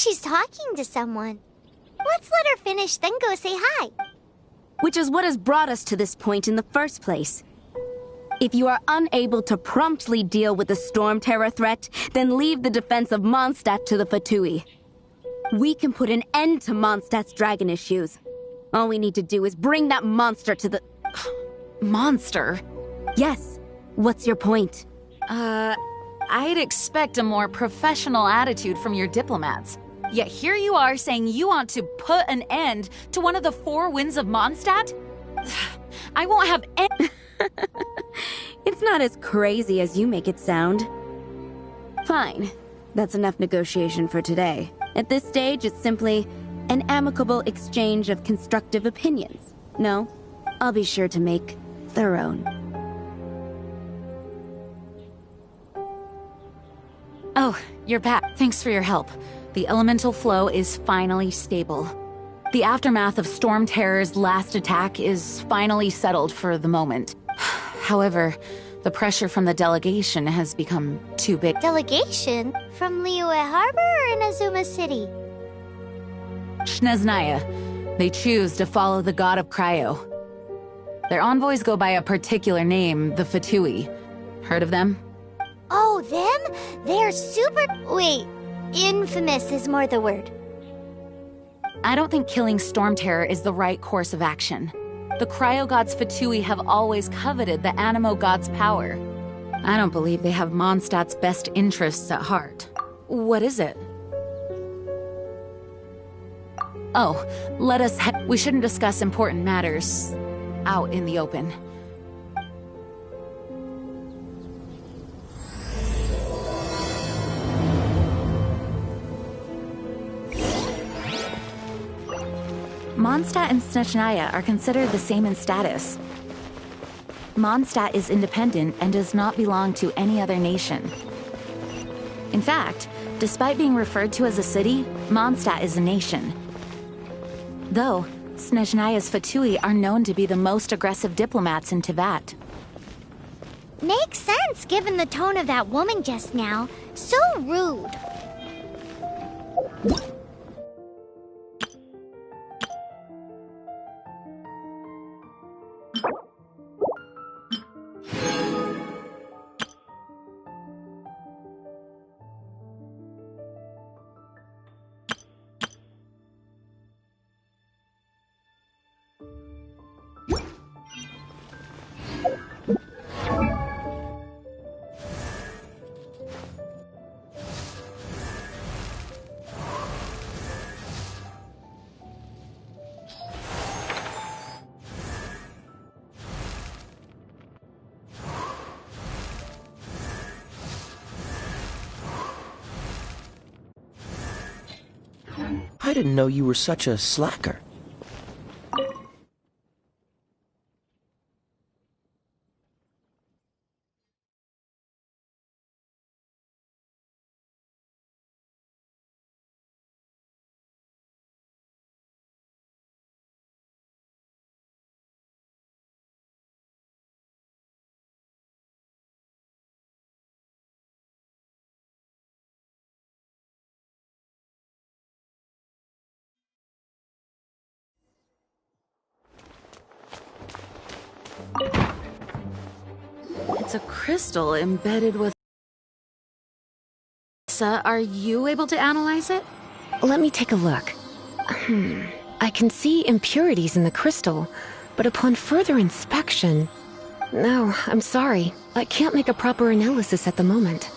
she's talking to someone. Let's let her finish, then go say hi. Which is what has brought us to this point in the first place. If you are unable to promptly deal with the Storm Terror threat, then leave the defense of Mondstadt to the Fatui. We can put an end to Mondstadt's dragon issues. All we need to do is bring that monster to the... Monster? Yes. What's your point? I'd expect a more professional attitude from your diplomats. Yet here you are saying you want to put an end to one of the four winds of Mondstadt? I won't have any... It's not as crazy as you make it sound. Fine. That's enough negotiation for today. At this stage, it's simply an amicable exchange of constructive opinions. No? I'll be sure to make thorough. Oh, you're back. Thanks for your help. The elemental flow is finally stable. The aftermath of Storm Terror's last attack is finally settled for the moment. However, the pressure from the delegation has become too big. Delegation? From Liyue Harbor or in Azuma City? Snezhnaya. They choose to follow the god of Cryo. Their envoys go by a particular name, the Fatui. Heard of them? Oh, them? They're super... Wait, infamous is more the word. I don't think killing Storm Terror is the right course of action. The Cryo God's Fatui have always coveted the Animo God's power. I don't believe they have Mondstadt's best interests at heart. What is it? Oh, let us we shouldn't discuss important matters out in the open. Mondstadt and Snezhnaya are considered the same in status. Mondstadt is independent and does not belong to any other nation. In fact, despite being referred to as a city, Mondstadt is a nation. Though, Snezhnaya's Fatui are known to be the most aggressive diplomats in Teyvat. Makes sense given the tone of that woman just now. So rude. I didn't know you were such a slacker. It's a crystal embedded with... Are you able to analyze it? Let me take a look. I can see impurities in the crystal, but upon further inspection... No, I'm sorry. I can't make a proper analysis at the moment.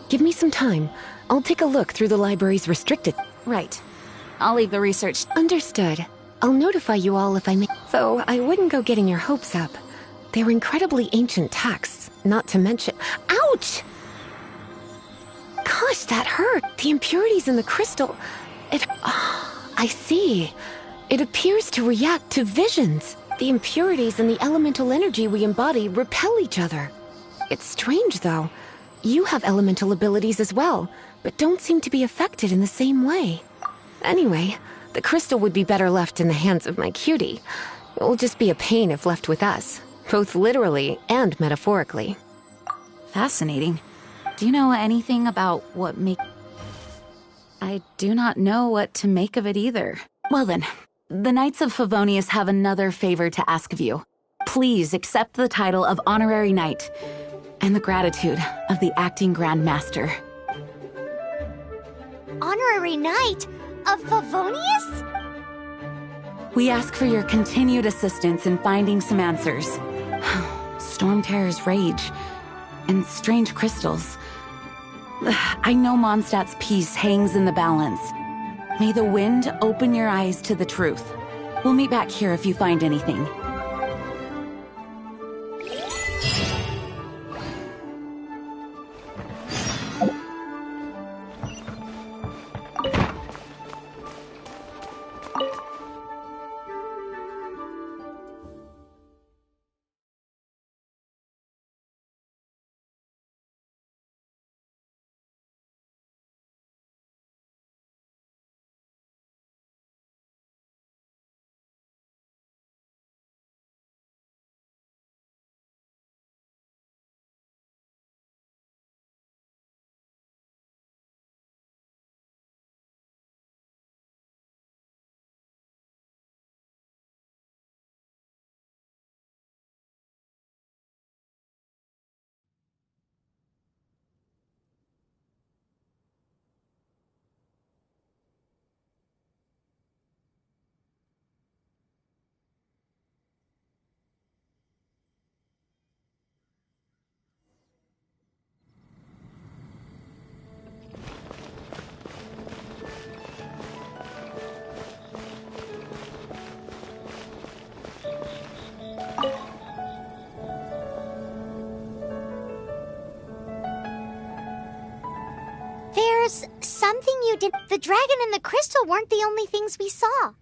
Give me some time. I'll take a look through the library's restricted... Right. I'll leave the research... Understood. I'll notify you all if I may... Though, I wouldn't go getting your hopes up. They're incredibly ancient texts, not to mention... Ouch! Gosh, that hurt. The impurities in the crystal... I see. It appears to react to visions. The impurities and the elemental energy we embody repel each other. It's strange, though. You have elemental abilities as well, but don't seem to be affected in the same way. Anyway, the crystal would be better left in the hands of my cutie. It will just be a pain if left with us, both literally and metaphorically. Fascinating. Do you know anything about what I do not know what to make of it either. Well then, the Knights of Favonius have another favor to ask of you. Please accept the title of Honorary Knight and the gratitude of the Acting Grand Master. Honorary Knight of Favonius? We ask for your continued assistance in finding some answers. Storm Terror's rage and strange crystals. I know Mondstadt's peace hangs in the balance. May the wind open your eyes to the truth. We'll meet back here if you find anything. There's something you did. The dragon and the crystal weren't the only things we saw.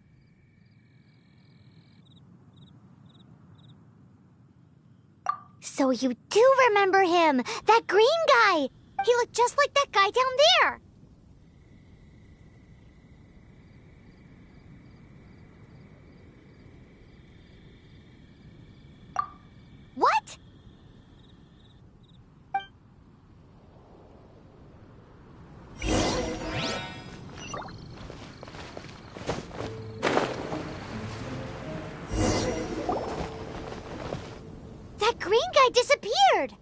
So you do remember him, that green guy. He looked just like that guy down there. What? That green guy disappeared!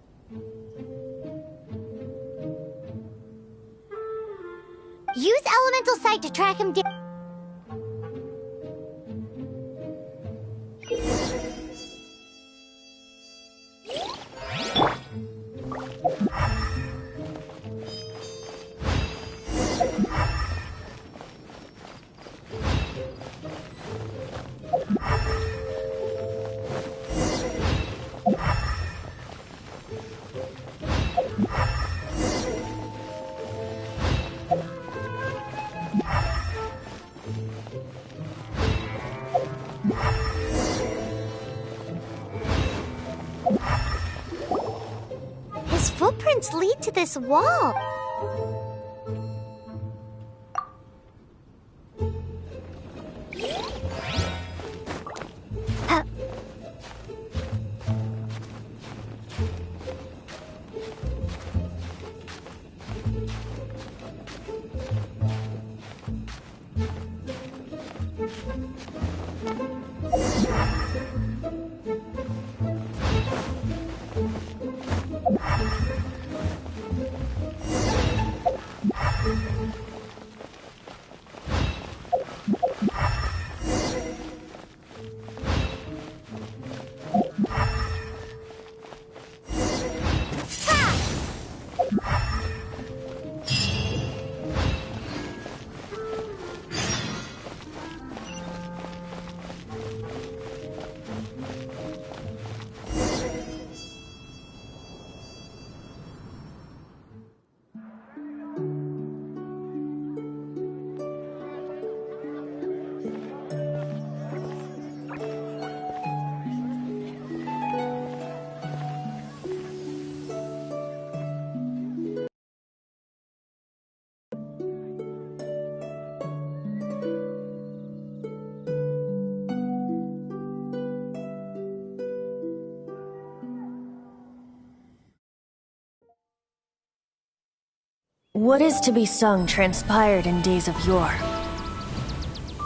Use elemental sight to track him down. His footprints lead to this wall. Huh. What is to be sung transpired in days of yore,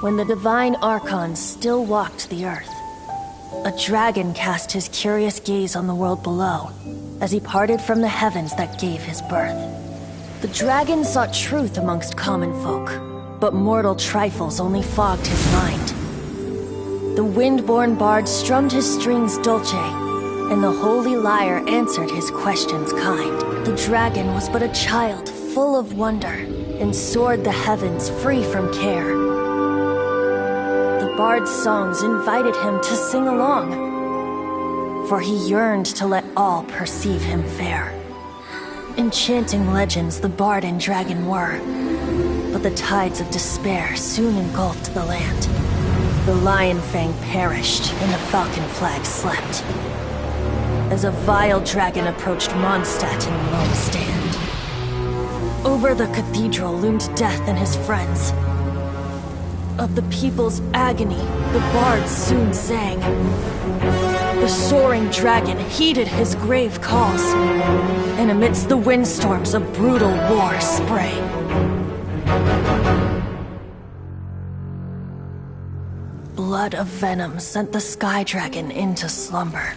when the divine archons still walked the earth. A dragon cast his curious gaze on the world below, as he parted from the heavens that gave his birth. The dragon sought truth amongst common folk, but mortal trifles only fogged his mind. The wind-born bard strummed his strings dulce, and the holy lyre answered his questions kind. The dragon was but a child full of wonder, and soared the heavens free from care. The bard's songs invited him to sing along, for he yearned to let all perceive him fair. Enchanting legends the bard and dragon were, but the tides of despair soon engulfed the land. The lion fang perished, and the falcon flag slept, as a vile dragon approached Mondstadt in lone stand. Over the cathedral loomed death and his friends. Of the people's agony, the bard soon sang. The soaring dragon heeded his grave calls, and amidst the windstorms a brutal war sprang. Blood of venom sent the sky dragon into slumber,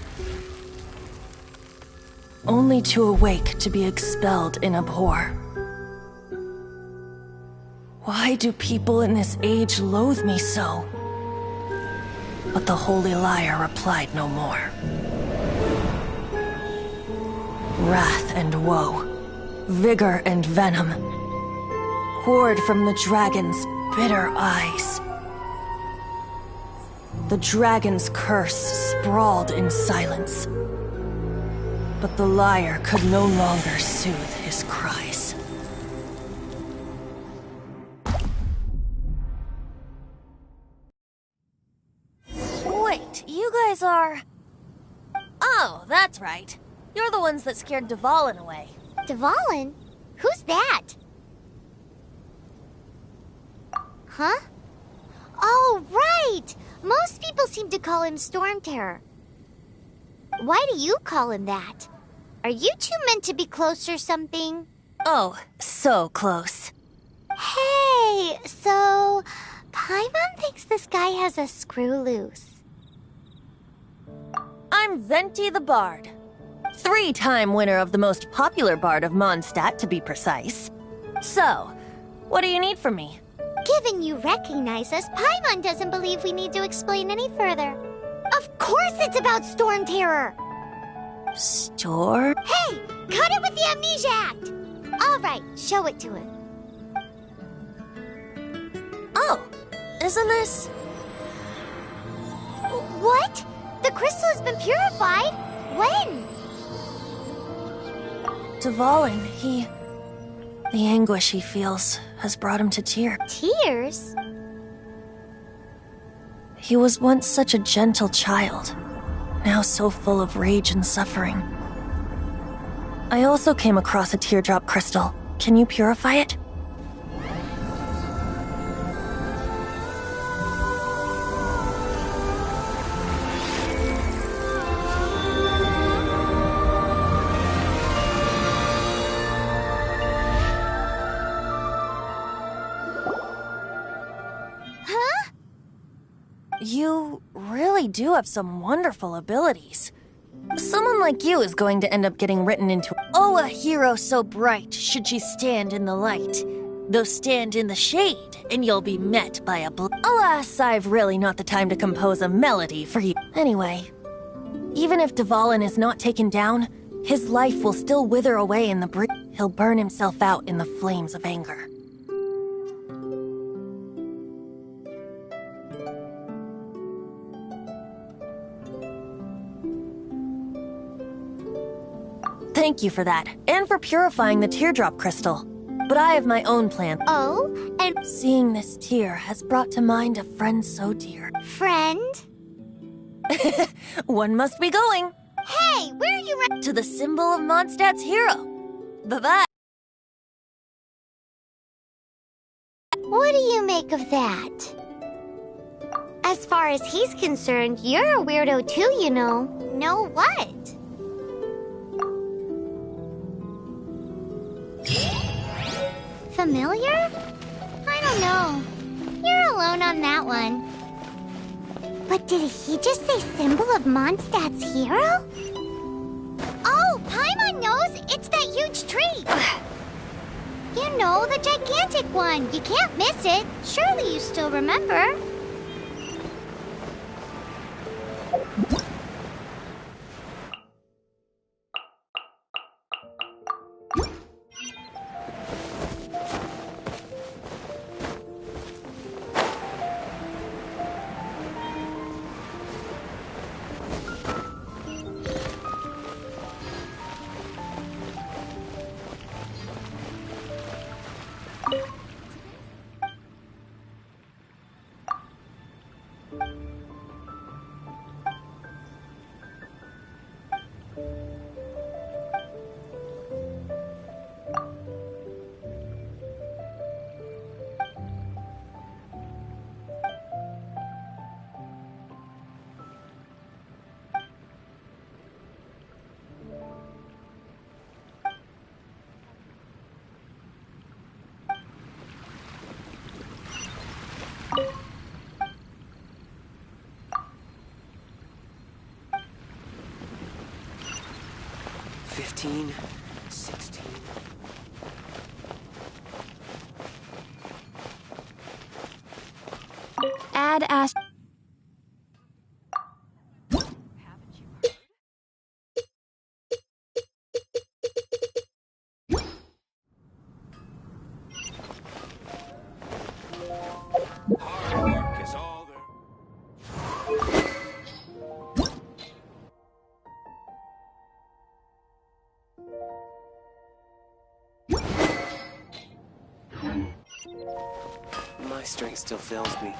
only to awake to be expelled in abhor. Why do people in this age loathe me so? But the holy lyre replied no more. Wrath and woe, vigor and venom, poured from the dragon's bitter eyes. The dragon's curse sprawled in silence, but the lyre could no longer soothe his cries. Wait, you guys are... Oh, that's right. You're the ones that scared Dvalin away. Dvalin? Who's that? Huh? Oh, right! Most people seem to call him Storm Terror. Why do you call him that? Are you two meant to be close or something? Oh, so close. Hey, so... Paimon thinks this guy has a screw loose. I'm Venti the Bard. 3-time winner of the most popular bard of Mondstadt, to be precise. So, what do you need from me? Given you recognize us, Paimon doesn't believe we need to explain any further. Of course it's about Storm Terror! Store? Hey! Cut it with the Amnesia Act! Alright, show it to him. Oh, isn't this... What? The crystal has been purified? When? Dvalin, the anguish he feels has brought him to tears. Tears? He was once such a gentle child, now so full of rage and suffering. I also came across a teardrop crystal. Can you purify it? You really do have some wonderful abilities. Someone like you is going to end up getting written into... Oh, a hero so bright should she stand in the light. Though stand in the shade, and you'll be met by a Alas, I've really not the time to compose a melody for you. Anyway, even if Dvalin is not taken down, his life will still wither away in the breeze. He'll burn himself out in the flames of anger. Thank you for that, and for purifying the teardrop crystal. But I have my own plan. Oh, and Seeing this tear has brought to mind a friend so dear. friend? One must be going. Hey, where are you to the symbol of Mondstadt's hero. Bye-bye. What do you make of that? As far as he's concerned, you're a weirdo too, you know. Know what? Familiar? I don't know. You're alone on that one. But did he just say symbol of Mondstadt's hero? Oh, Paimon knows! It's that huge tree! You know, the gigantic one. You can't miss it. Surely you still remember. $15, $16. Add Ash. My strength still fails me.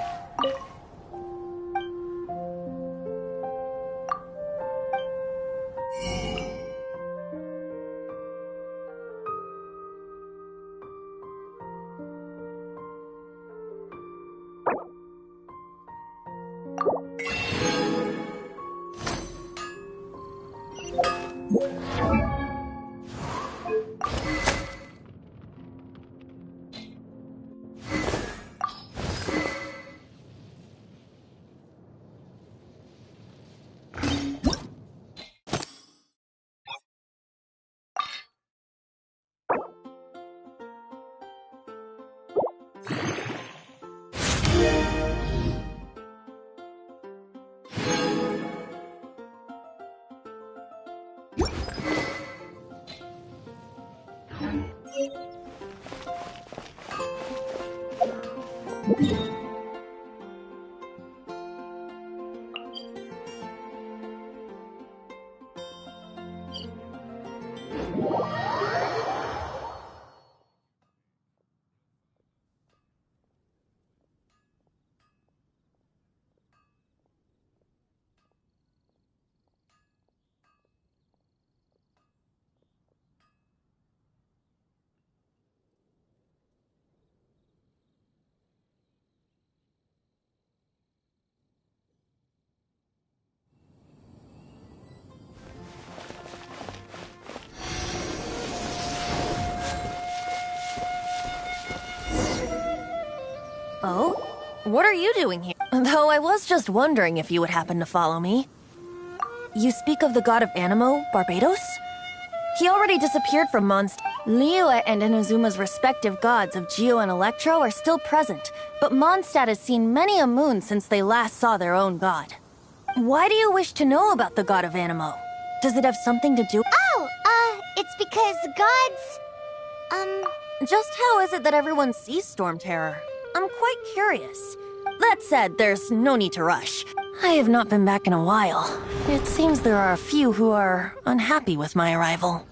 Oh? What are you doing here? Though I was just wondering if you would happen to follow me. You speak of the god of Animo, Barbados? He already disappeared from Mondstadt. Liyue and Inazuma's respective gods of Geo and Electro are still present, but Mondstadt has seen many a moon since they last saw their own god. Why do you wish to know about the god of Animo? Does it have something to do— It's because gods... Just how is it that everyone sees Storm Terror? I'm quite curious. That said, there's no need to rush. I have not been back in a while. It seems there are a few who are unhappy with my arrival.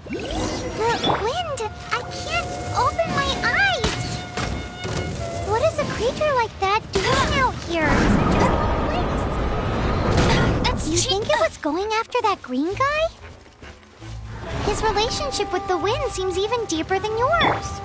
The wind! I can't open my eyes! What is a creature like that doing out here? You think it was going after that green guy? His relationship with the wind seems even deeper than yours.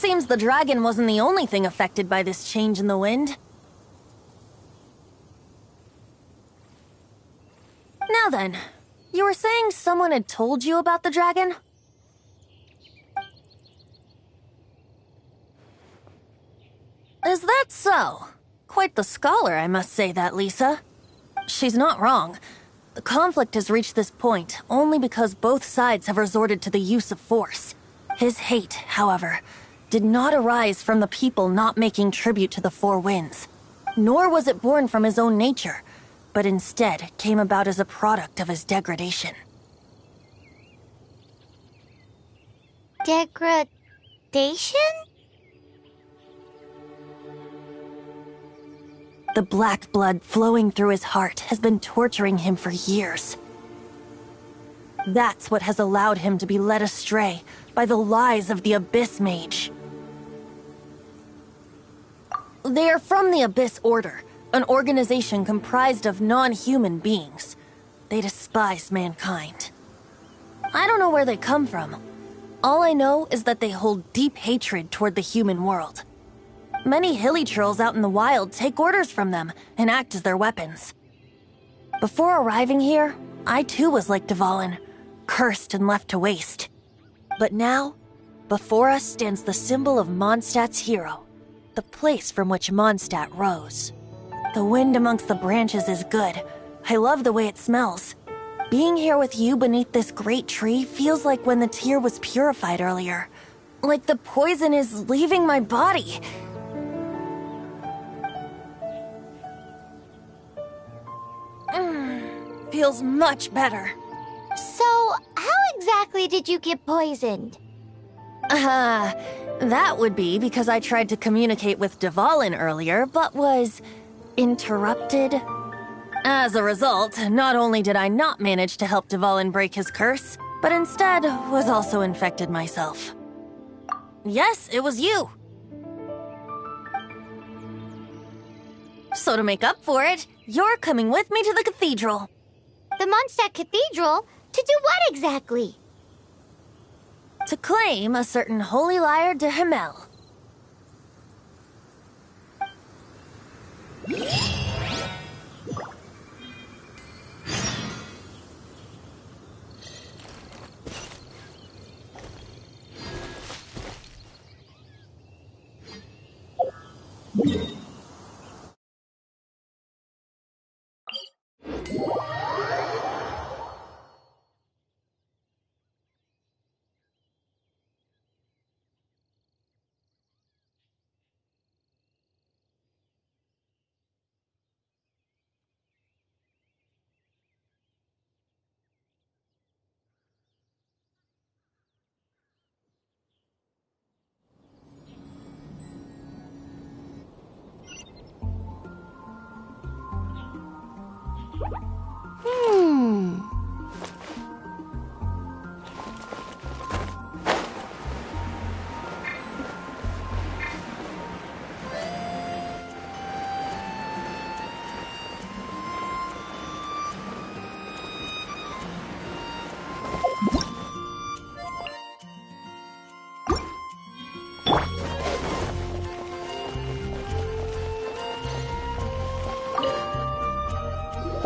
seems the dragon wasn't the only thing affected by this change in the wind. Now then, you were saying someone had told you about the dragon? Is that so? Quite the scholar, I must say that, Lisa. She's not wrong. The conflict has reached this point only because both sides have resorted to the use of force. His hate, however, did not arise from the people not making tribute to the Four Winds, nor was it born from his own nature, but instead came about as a product of his degradation. Degradation? The black blood flowing through his heart has been torturing him for years. That's what has allowed him to be led astray by the lies of the Abyss Mage. They are from the Abyss Order, an organization comprised of non-human beings. They despise mankind. I don't know where they come from. All I know is that they hold deep hatred toward the human world. Many hilly trolls out in the wild take orders from them and act as their weapons. Before arriving here, I too was like Dvalin, cursed and left to waste. But now, before us stands the symbol of Mondstadt's hero, the place from which Mondstadt rose. The wind amongst the branches is good. I love the way it smells. Being here with you beneath this great tree feels like when the tear was purified earlier. Like the poison is leaving my body. Feels much better. So, how exactly did you get poisoned? That would be because I tried to communicate with Dvalin earlier, but was interrupted. As a result, not only did I not manage to help Dvalin break his curse, but instead was also infected myself. Yes, it was you. So to make up for it, you're coming with me to the cathedral. The Mondstadt Cathedral? To do what exactly? To claim a certain holy lyre de Himmel.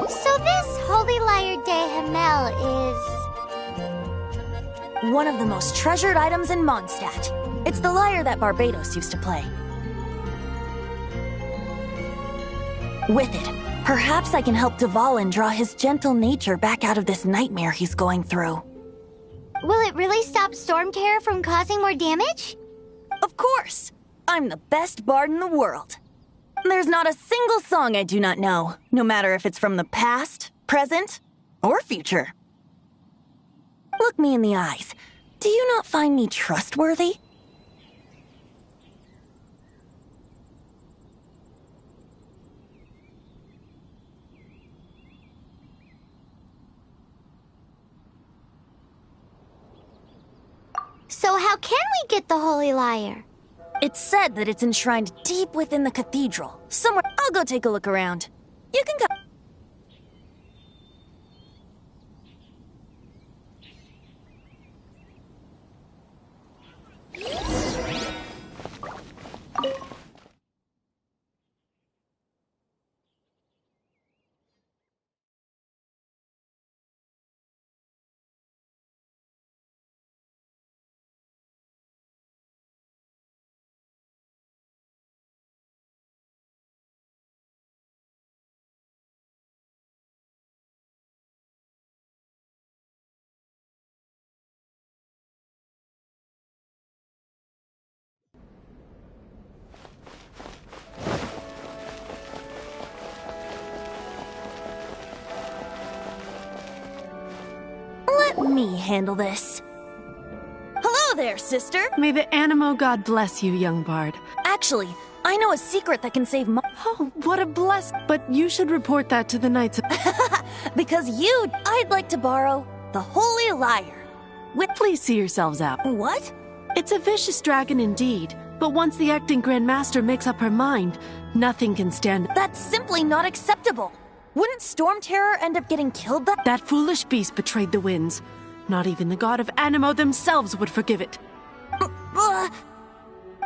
So this holy lyre de Himmel is... One of the most treasured items in Mondstadt. It's the lyre that Barbados used to play. With it, perhaps I can help Dvalin draw his gentle nature back out of this nightmare he's going through. Will it really stop Storm Terror from causing more damage? Of course! I'm the best bard in the world. There's not a single song I do not know, no matter if it's from the past, present, or future. Look me in the eyes. Do you not find me trustworthy? So how can we get the holy lyre? It's said that it's enshrined deep within the cathedral. Somewhere. I'll go take a look around. You can come. handle this. Hello there, sister! May the Animo god bless you, young bard. Actually, I know a secret that can save Oh, what a bless! But you should report that to the Knights of... Because I'd like to borrow the Holy Lyre. Please see yourselves out. What? It's a vicious dragon indeed, but once the acting Grand Master makes up her mind, nothing can stand... That's simply not acceptable. Wouldn't Storm Terror end up getting killed then? That foolish beast betrayed the winds. Not even the god of Animo themselves would forgive it.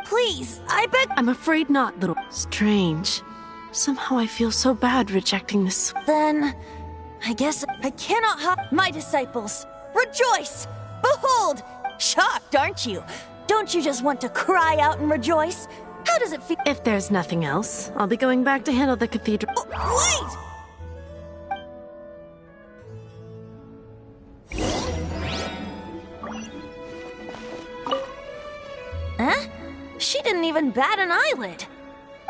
Please, I beg... I'm afraid not, little... Strange. Somehow I feel so bad rejecting this... Then, I guess I cannot help my disciples. Rejoice! Behold! Shocked, aren't you? Don't you just want to cry out and rejoice? How does it feel? If there's nothing else, I'll be going back to handle the cathedral... Wait! Huh? She didn't even bat an eyelid.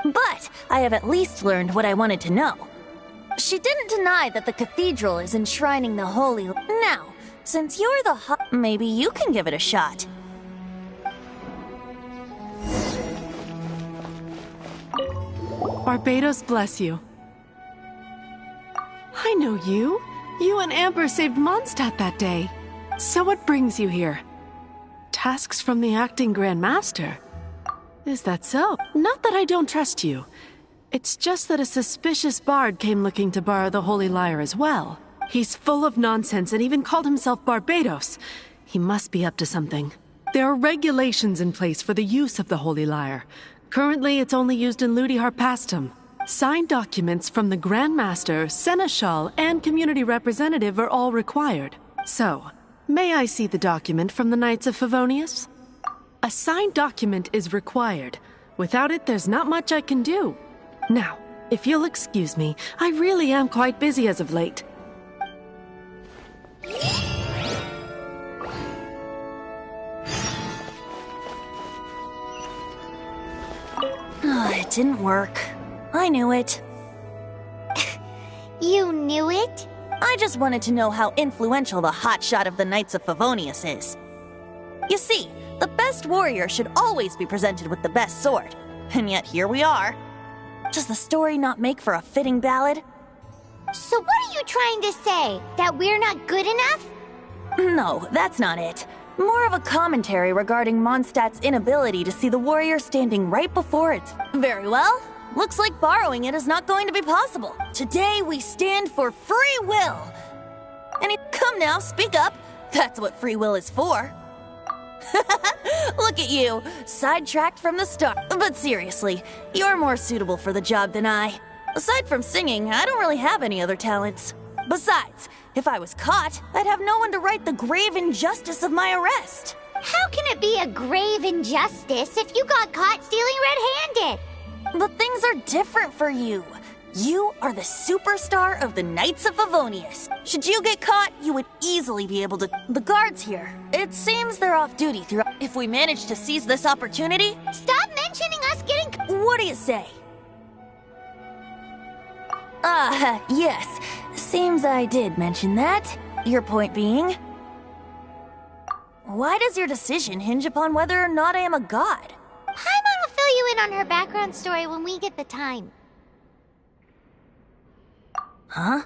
But I have at least learned what I wanted to know. She didn't deny that the cathedral is enshrining the holy... Now, since you're the maybe you can give it a shot. Barbados bless you. I know you. You and Amber saved Mondstadt that day. So what brings you here? Tasks from the acting Grand Master? Is that so? Not that I don't trust you. It's just that a suspicious bard came looking to borrow the Holy Lyre as well. He's full of nonsense and even called himself Barbados. He must be up to something. There are regulations in place for the use of the Holy Lyre. Currently, it's only used in Ludi Harpastum. Signed documents from the Grand Master, Seneschal, and community representative are all required. So, may I see the document from the Knights of Favonius? A signed document is required. Without it, there's not much I can do. Now, if you'll excuse me, I really am quite busy as of late. It didn't work. I knew it. You knew it? I just wanted to know how influential the hotshot of the Knights of Favonius is. You see, the best warrior should always be presented with the best sword. And yet here we are. Does the story not make for a fitting ballad? So what are you trying to say? That we're not good enough? No, that's not it. More of a commentary regarding Mondstadt's inability to see the warrior standing right before it. Very well. Looks like borrowing it is not going to be possible. Today we stand for free will. Come now, speak up. That's what free will is for. Look at you, sidetracked from the start. But seriously, you're more suitable for the job than I. Aside from singing, I don't really have any other talents. Besides, if I was caught, I'd have no one to right the grave injustice of my arrest. How can it be a grave injustice if you got caught stealing red-handed? But things are different for you. You are the superstar of the Knights of Favonius. Should you get caught, you would easily be able to... The guards here, it seems they're off duty throughout... If we manage to seize this opportunity... Stop mentioning us getting... What do you say? Yes. Seems I did mention that. Your point being... Why does your decision hinge upon whether or not I am a god? Paimon will fill you in on her background story when we get the time. Huh?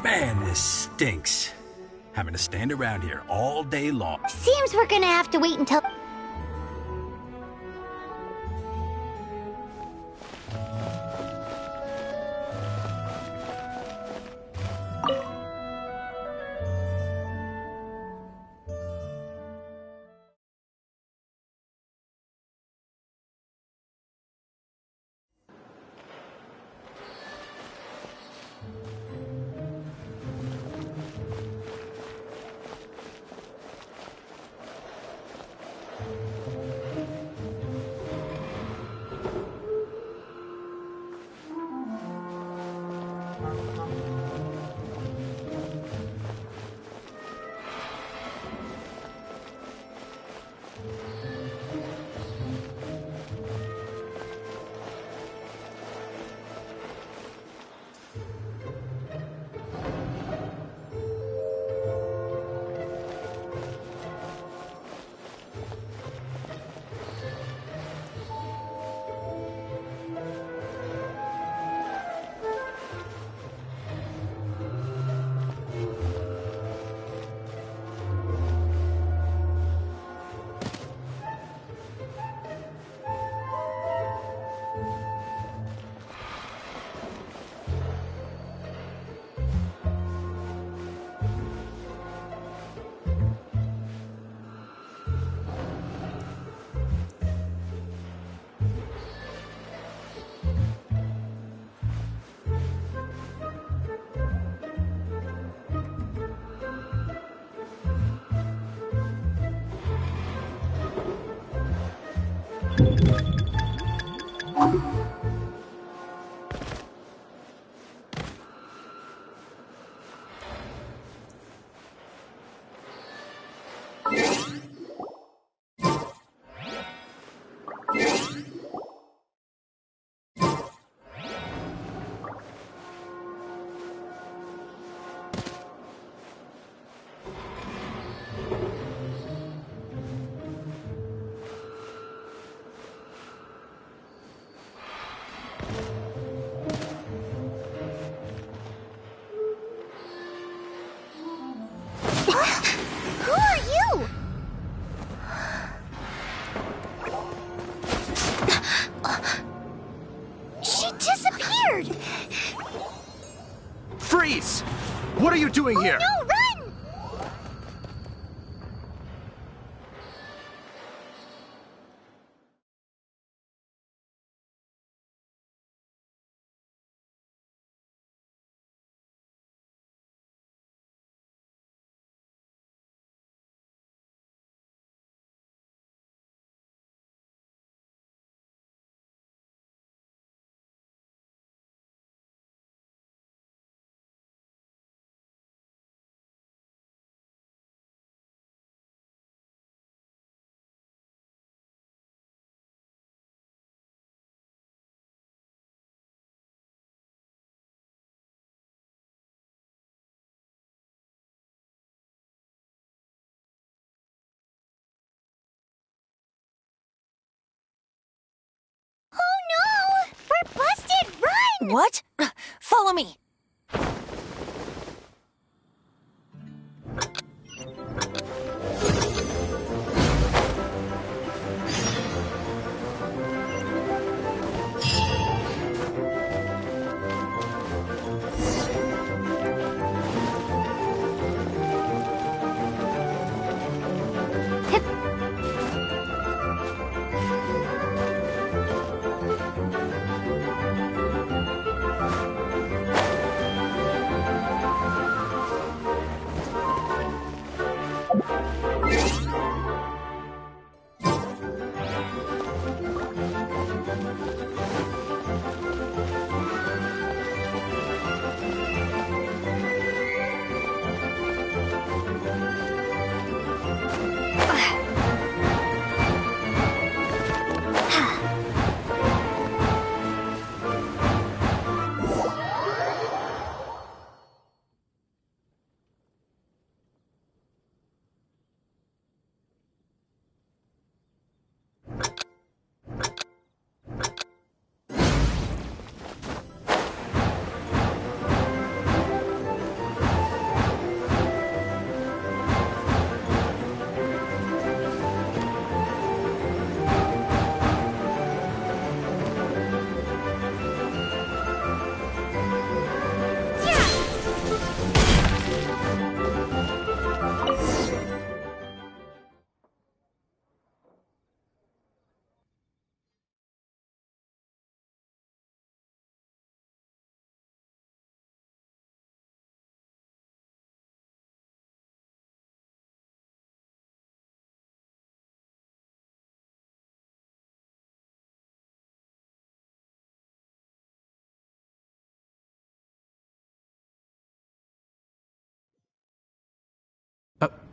Man, this stinks. Having to stand around here all day long. Seems we're gonna have to wait until... Who are you? She disappeared! Freeze! What are you doing here? No, run! Oh no! We're busted! Run! What? Follow me.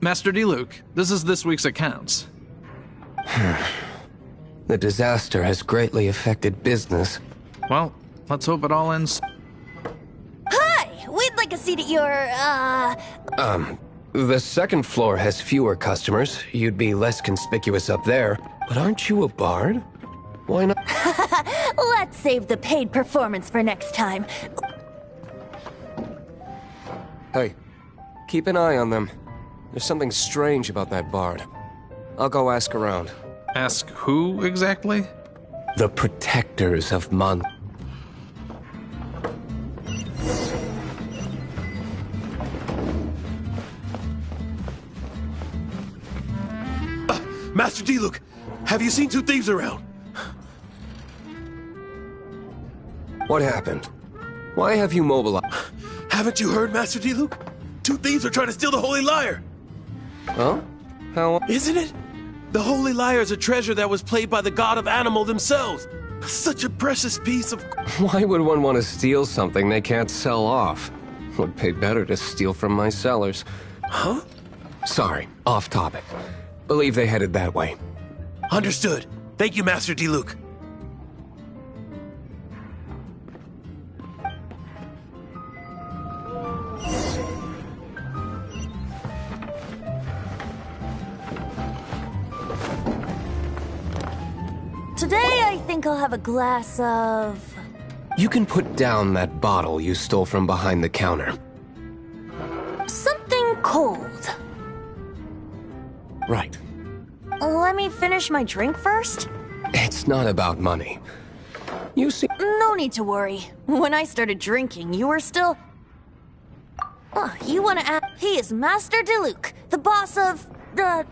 Master Diluc, this is this week's accounts. The disaster has greatly affected business. Well, let's hope it all ends. Hi! We'd like a seat at your, The second floor has fewer customers. You'd be less conspicuous up there. But aren't you a bard? Why not? Let's save the paid performance for next time. Hey, keep an eye on them. There's something strange about that bard. I'll go ask around. Ask who exactly? The protectors of Mon... Master Diluc, have you seen two thieves around? What happened? Why have you mobilized? Haven't you heard, Master Diluc? Two thieves are trying to steal the Holy Lyre! Huh? How... Isn't it? The Holy Lyre is a treasure that was played by the god of animal themselves. Such a precious piece of... Why would one want to steal something they can't sell off? Would pay better to steal from my sellers. Huh? Sorry, off topic. Believe they headed that way. Understood. Thank you, Master Diluc. Today, I think I'll have a glass of... You can put down that bottle you stole from behind the counter. something cold. Right. Let me finish my drink first? It's not about money. You see... No need to worry. When I started drinking, you were still... Oh, you wanna ask? He is Master Diluc, the boss of... the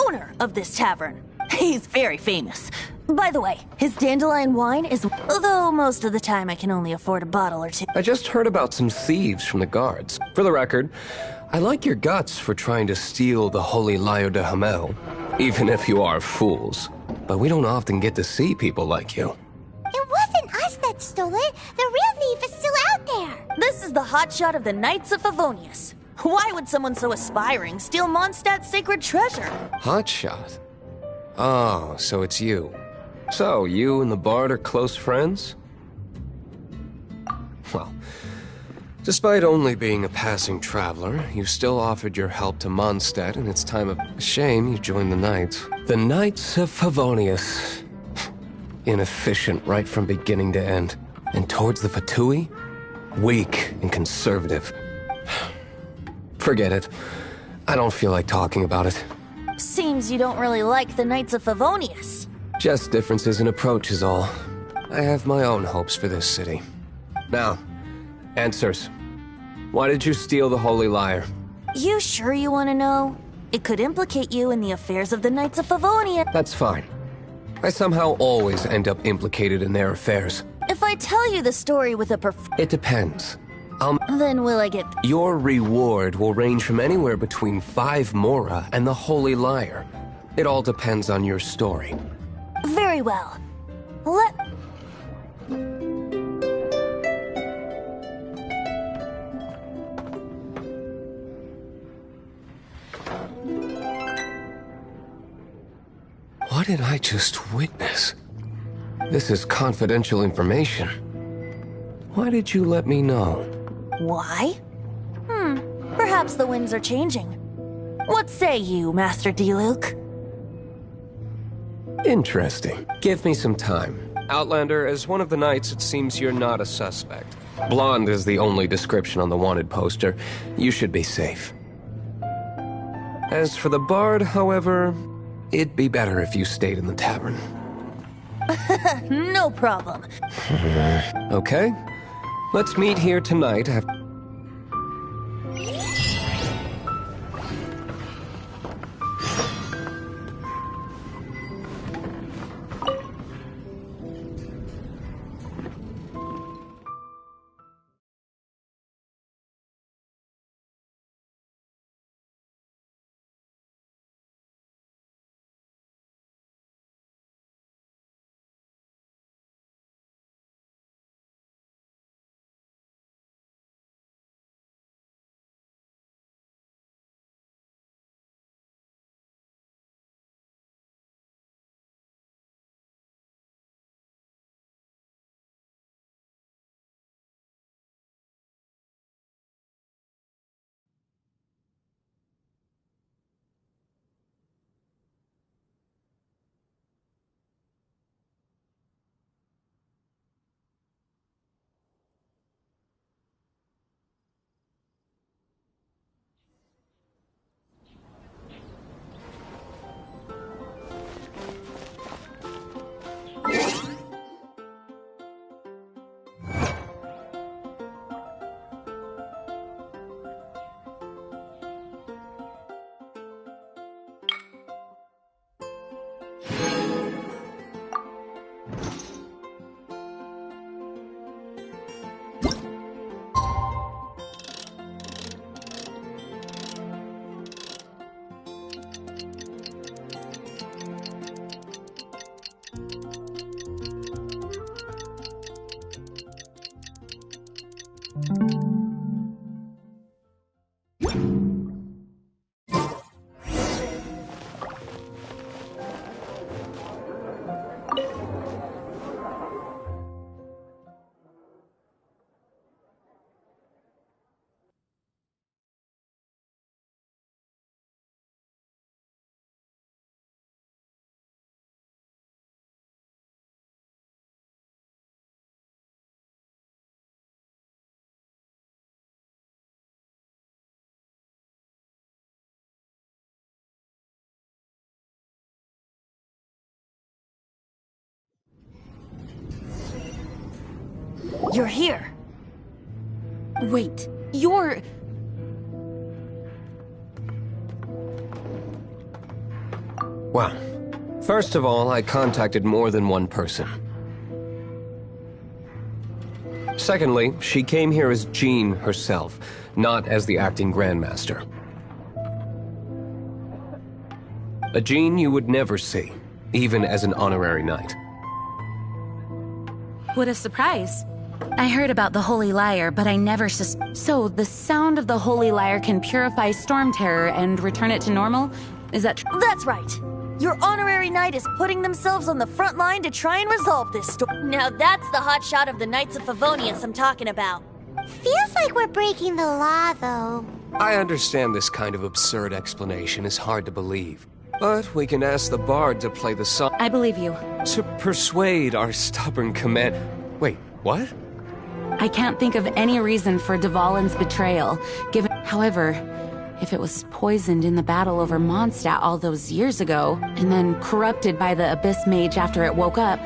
owner of this tavern. He's very famous. By the way, his dandelion wine is... Although most of the time I can only afford a bottle or two. I just heard about some thieves from the guards. For the record, I like your guts for trying to steal the Holy Lyre de Hamel, even if you are fools. But we don't often get to see people like you. It wasn't us that stole it. The real thief is still out there. This is the hotshot of the Knights of Favonius. Why would someone so aspiring steal Mondstadt's sacred treasure? Hotshot? Oh, so it's you. So, you and the Bard are close friends? Well, despite only being a passing traveler, you still offered your help to Mondstadt in its time of shame you joined the Knights. The Knights of Favonius. Inefficient right from beginning to end. And towards the Fatui? Weak and conservative. Forget it. I don't feel like talking about it. Seems you don't really like the Knights of Favonius. Just differences in approach is all. I have my own hopes for this city. Now, answers. Why did you steal the Holy Lyre? You sure you want to know? It could implicate you in the affairs of the Knights of Favonia. That's fine. I somehow always end up implicated in their affairs. If I tell you the story with a It depends. Then will I get... Your reward will range from anywhere between 5 Mora and the Holy Lyre. It all depends on your story. Very well. Let... What did I just witness? This is confidential information. Why did you let me know? Why? Perhaps the winds are changing. What say you, Master Diluc? Interesting. Give me some time. Outlander, as one of the knights, it seems you're not a suspect. Blonde is the only description on the wanted poster. You should be safe. As for the Bard, however, it'd be better if you stayed in the tavern. No problem. Okay. Let's meet here tonight after... You're here. Wait, you're... Well, first of all, I contacted more than one person. Secondly, she came here as Jean herself, not as the acting Grandmaster. A Jean you would never see, even as an honorary knight. What a surprise. I heard about the Holy Lyre, but I never So, the sound of the Holy Lyre can purify Storm Terror and return it to normal? Is that true? That's right. Your honorary knight is putting themselves on the front line to try and resolve this storm. Now that's the hotshot of the Knights of Favonius I'm talking about. Feels like we're breaking the law, though. I understand this kind of absurd explanation is hard to believe, but we can ask the bard to play the song I believe you. to persuade our stubborn command. Wait, what? I can't think of any reason for Dvalin's betrayal, given... However, if it was poisoned in the battle over Mondstadt all those years ago, and then corrupted by the Abyss Mage after it woke up,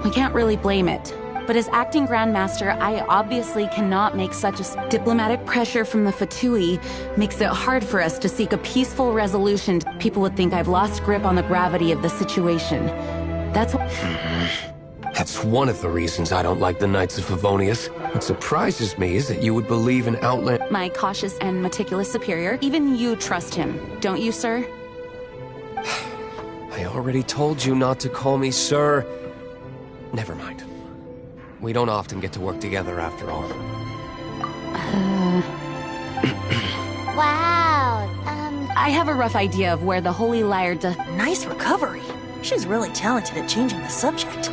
we can't really blame it. But as acting Grandmaster, I obviously cannot make such a... Diplomatic pressure from the Fatui makes it hard for us to seek a peaceful resolution. People would think I've lost grip on the gravity of the situation. That's what... That's one of the reasons I don't like the Knights of Favonius. What surprises me is that you would believe in Outland... My cautious and meticulous superior. Even you trust him, don't you, sir? I already told you not to call me sir. Never mind. We don't often get to work together after all. Wow, I have a rough idea of where the Holy Lyre Nice recovery. She's really talented at changing the subject.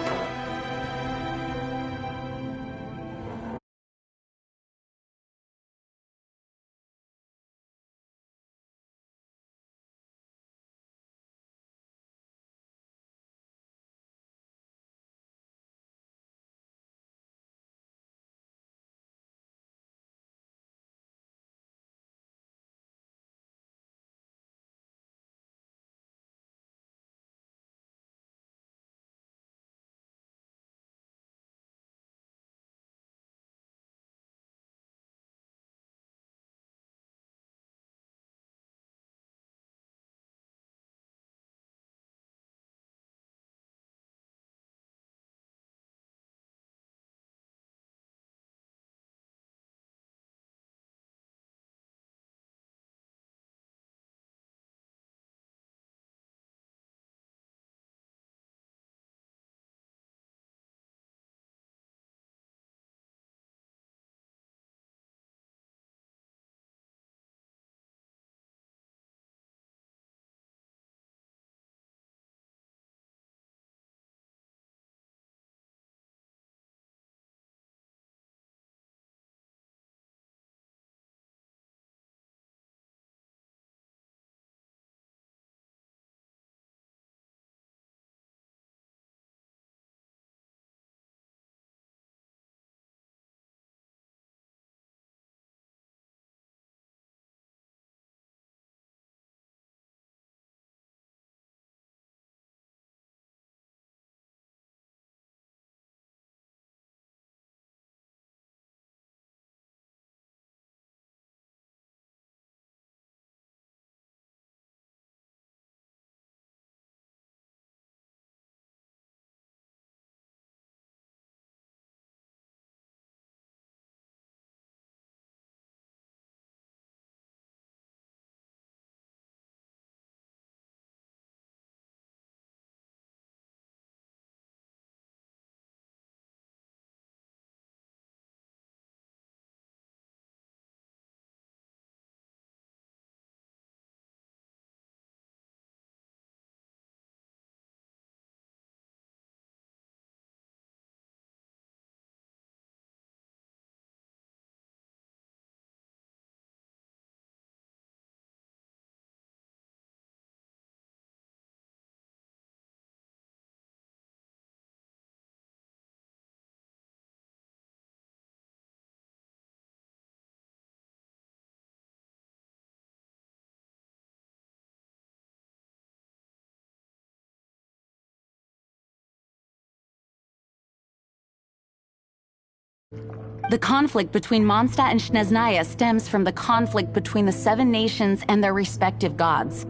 The conflict between Mondstadt and Snezhnaya stems from the conflict between the 7 nations and their respective gods.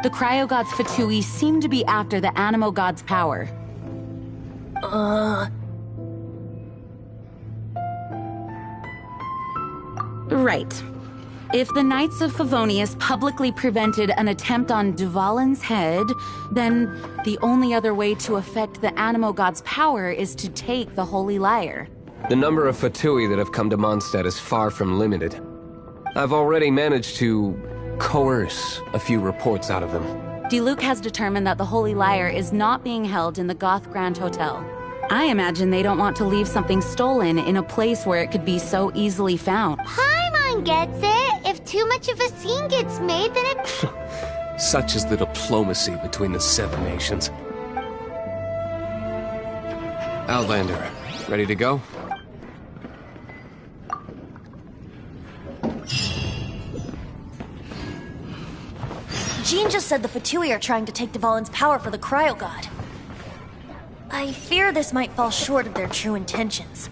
The cryo-gods Fatui seem to be after the Animo god's power. Right. If the Knights of Favonius publicly prevented an attempt on Duvalin's head, then the only other way to affect the Animo god's power is to take the Holy Lyre. The number of Fatui that have come to Mondstadt is far from limited. I've already managed to coerce a few reports out of them. Diluc has determined that the Holy Lyre is not being held in the Goth Grand Hotel. I imagine they don't want to leave something stolen in a place where it could be so easily found. Paimon gets it. If too much of a scene gets made, then it... Such is the diplomacy between the 7 nations. Outlander, ready to go? Jean just said the Fatui are trying to take Duvalin's power for the Cryo God. I fear this might fall short of their true intentions.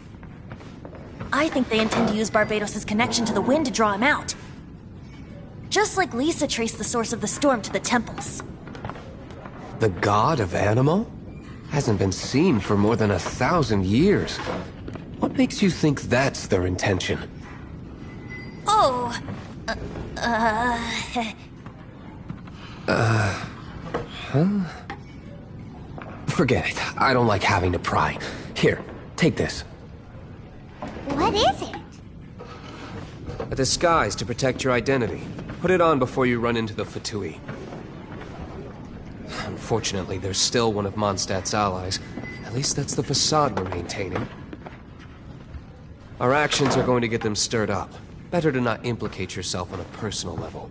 I think they intend to use Barbados' connection to the wind to draw him out. Just like Lisa traced the source of the storm to the temples. The god of Animo? Hasn't been seen for more than 1,000 years. What makes you think that's their intention? Oh... Huh? Forget it. I don't like having to pry. Here, take this. What is it? A disguise to protect your identity. Put it on before you run into the Fatui. Unfortunately, there's still one of Mondstadt's allies. At least that's the facade we're maintaining. Our actions are going to get them stirred up. Better to not implicate yourself on a personal level.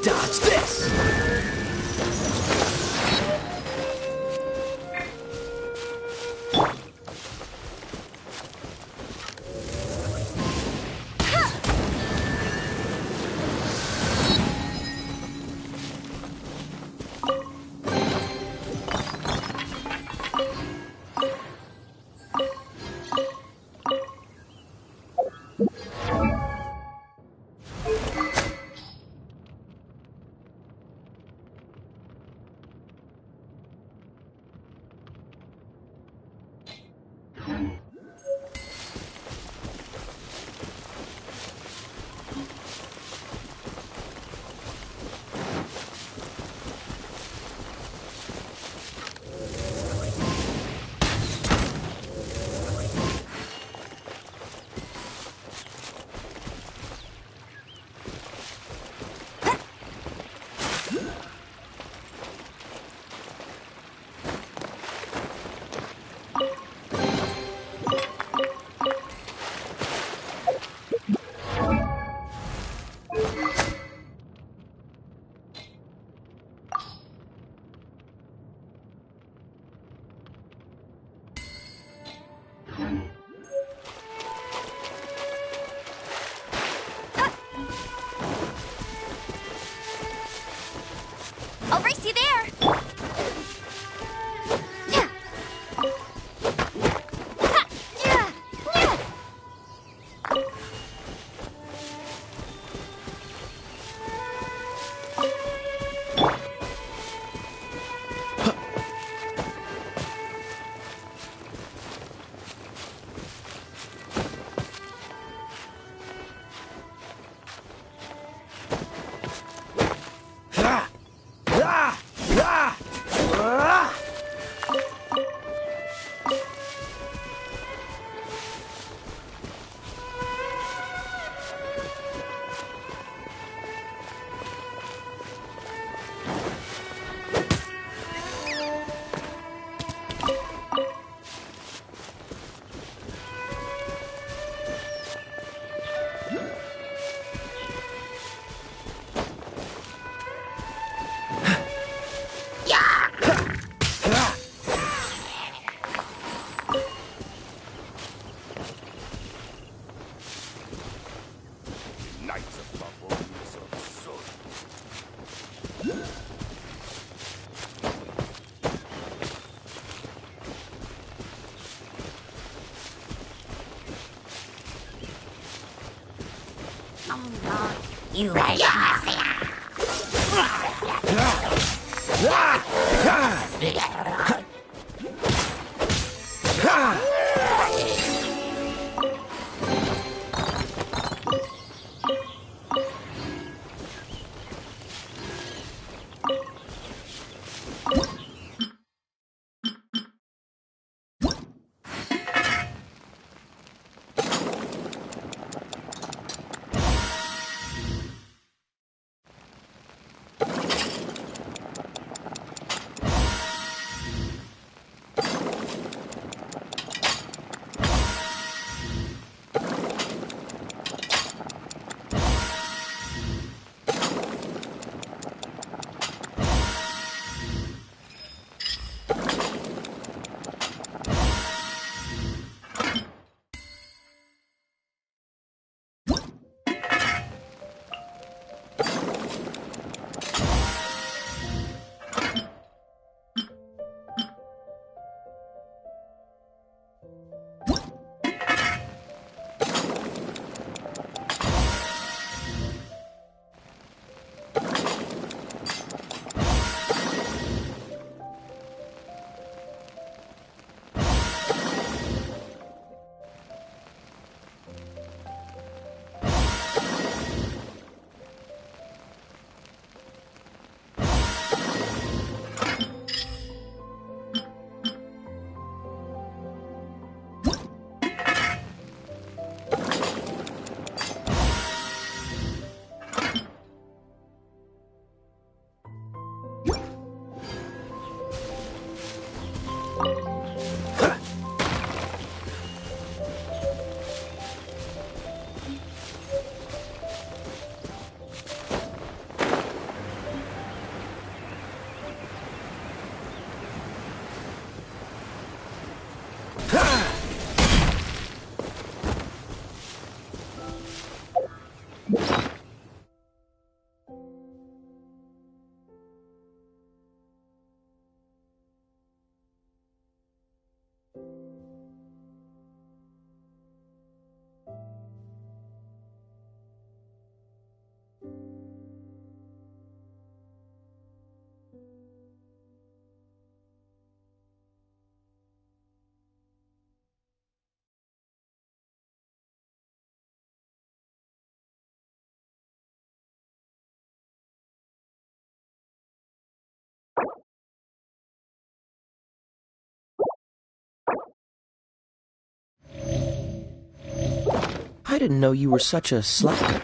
Dodge this! You ready? I didn't know you were such a slacker.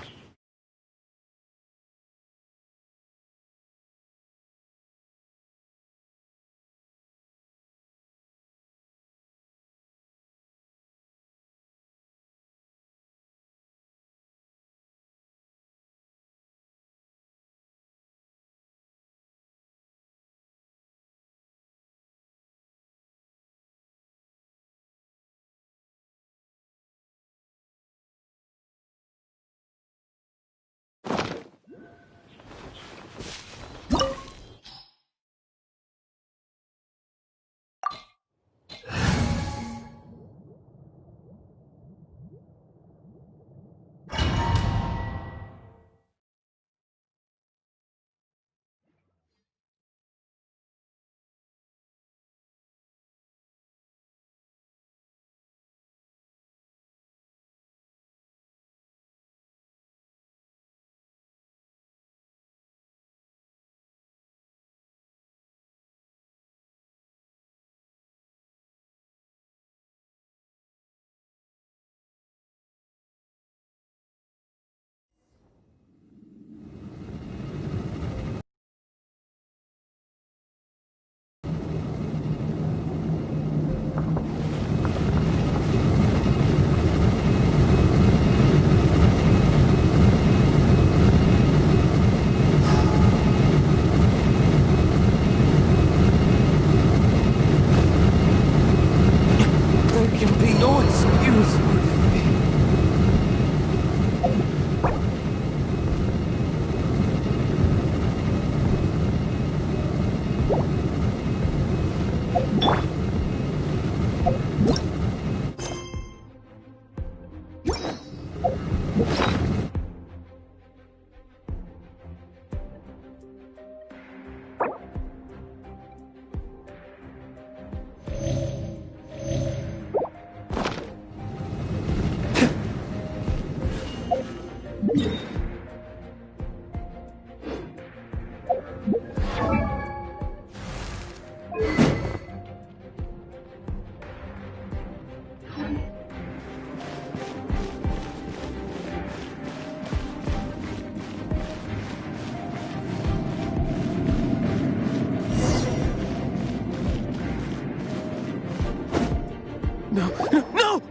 No! No!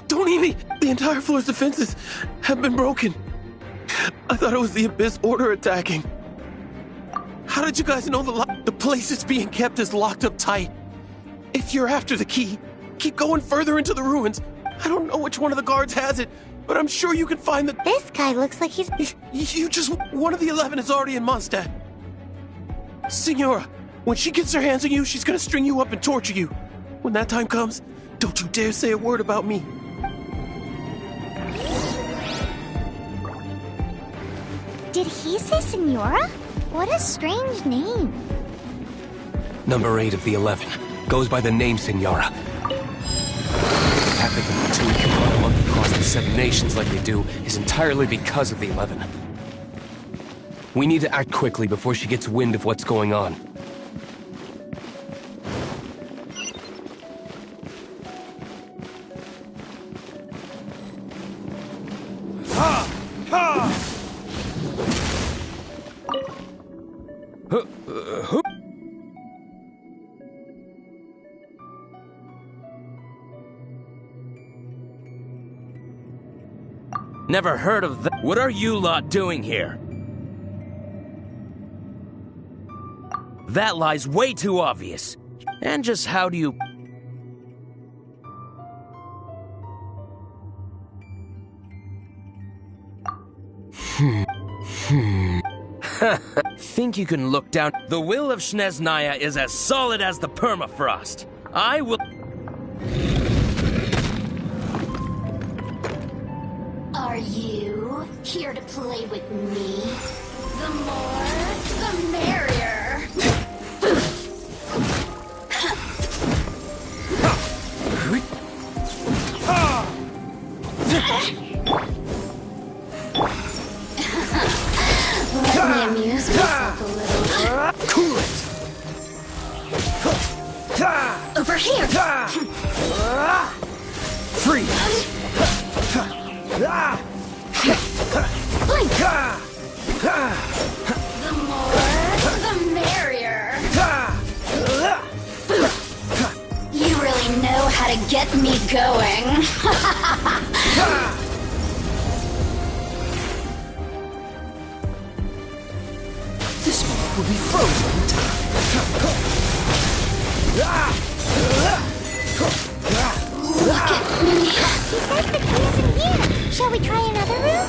Don't eat me! The entire floor's defenses have been broken. I thought it was the Abyss Order attacking. How did you guys know the place it's being kept is locked up tight? If you're after the key, keep going further into the ruins. I don't know which one of the guards has it, but I'm sure you can find the... This guy looks like he's... You just... One of the 11 is already in Mondstadt. Signora, when she gets her hands on you, she's gonna string you up and torture you. When that time comes, don't you dare say a word about me. Did he say Senora? What a strange name. Number 8 of the 11 goes by the name Senora. The fact that the Fatui can run amok across the 7 nations like they do is entirely because of the 11. We need to act quickly before she gets wind of what's going on. Never heard of that. What are you lot doing here? That lie's way too obvious. And just how do you... Think you can look down... The will of Snezhnaya is as solid as the permafrost. I will... Are you here to play with me? The more, the merrier. Let me amuse myself a little. Cool it! Over here! Freeze! The more, the merrier. You really know how to get me going. This moment will be frozen in time. Look at me. He says the key isn't here. Shall we try another room?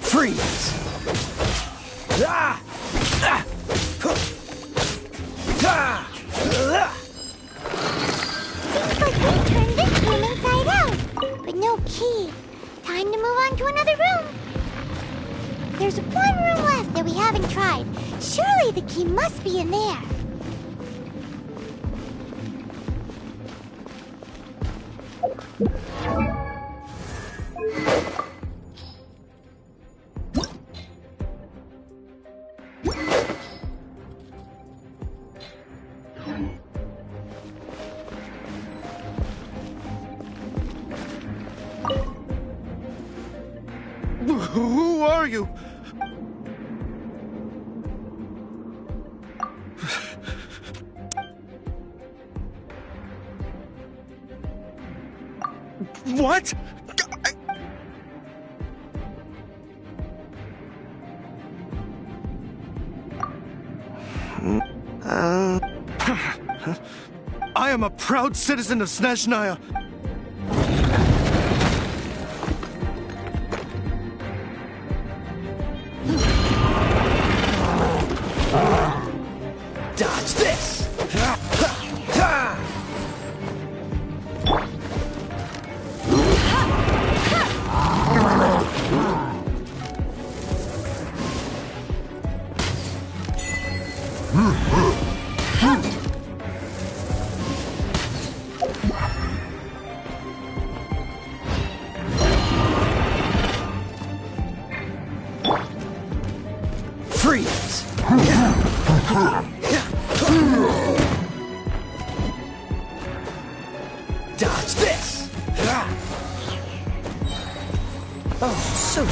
Freeze! Who are you? What? I am a proud citizen of Snezhnaya. Dodge this! Freeze! Dodge this! Oh, so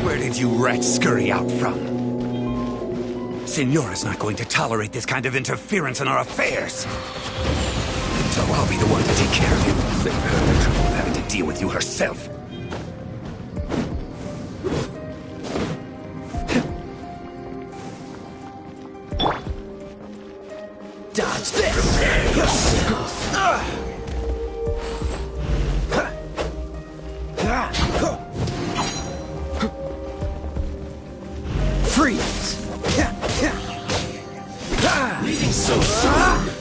Where did you rats scurry out from? Signora's not going to tolerate this kind of interference in our affairs. So I'll be the one to take care of you. Save her the trouble of having to deal with you herself. dodge this! Prepare yourself! Freeze! Leaving so soon!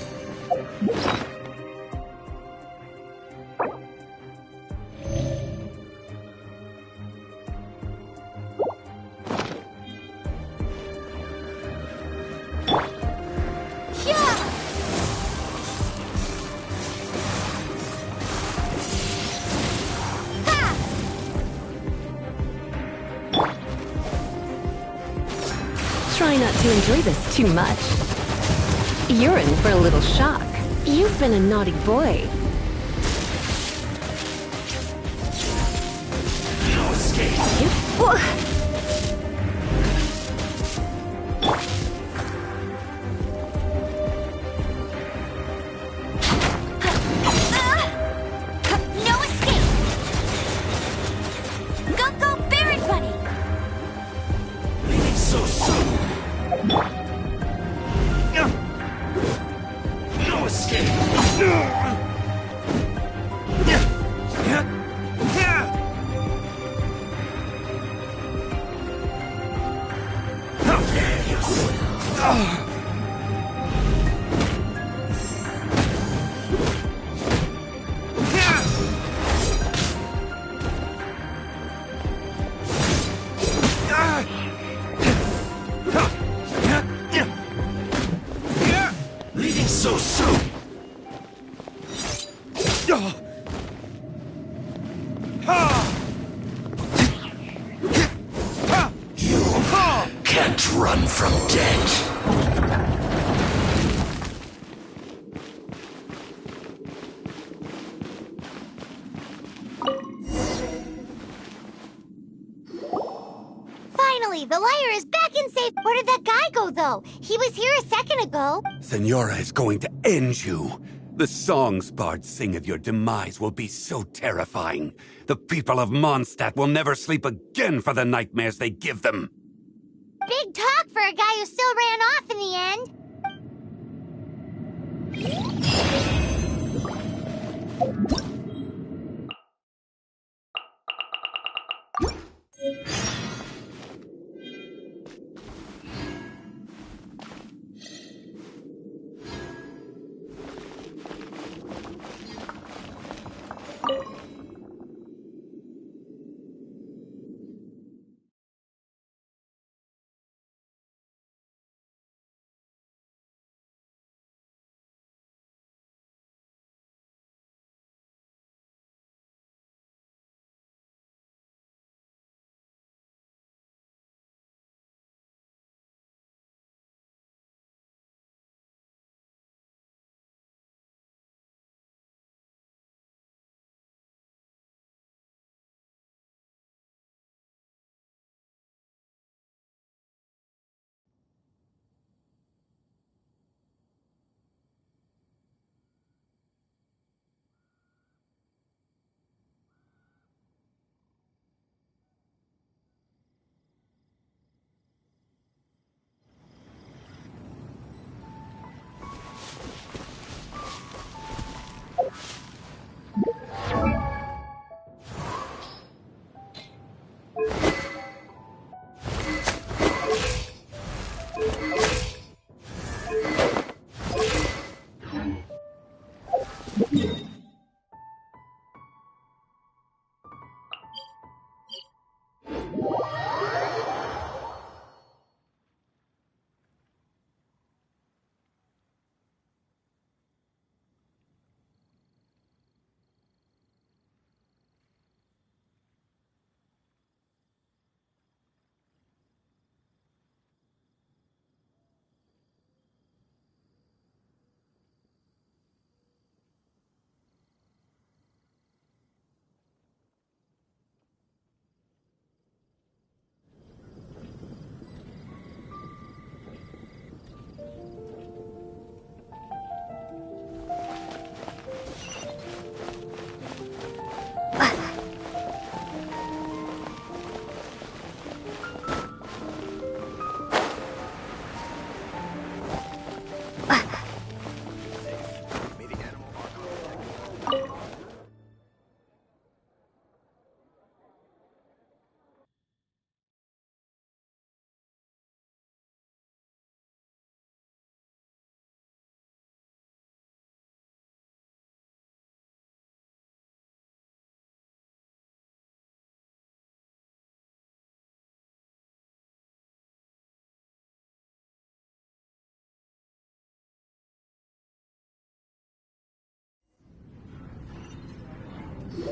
Try not to enjoy this too much. You're in for a little shock. You've been a naughty boy. No escape! No escape! Go, go, Baron Bunny! Leaving so soon! No escape! Leaving so soon! You can't run from death. Finally, the liar is back in safe. Where did that guy go, though? He was here a second ago. Signora is going to end you. The songs bards sing of your demise will be so terrifying. The people of Mondstadt will never sleep again for the nightmares they give them. Big talk for a guy who still ran off in the end.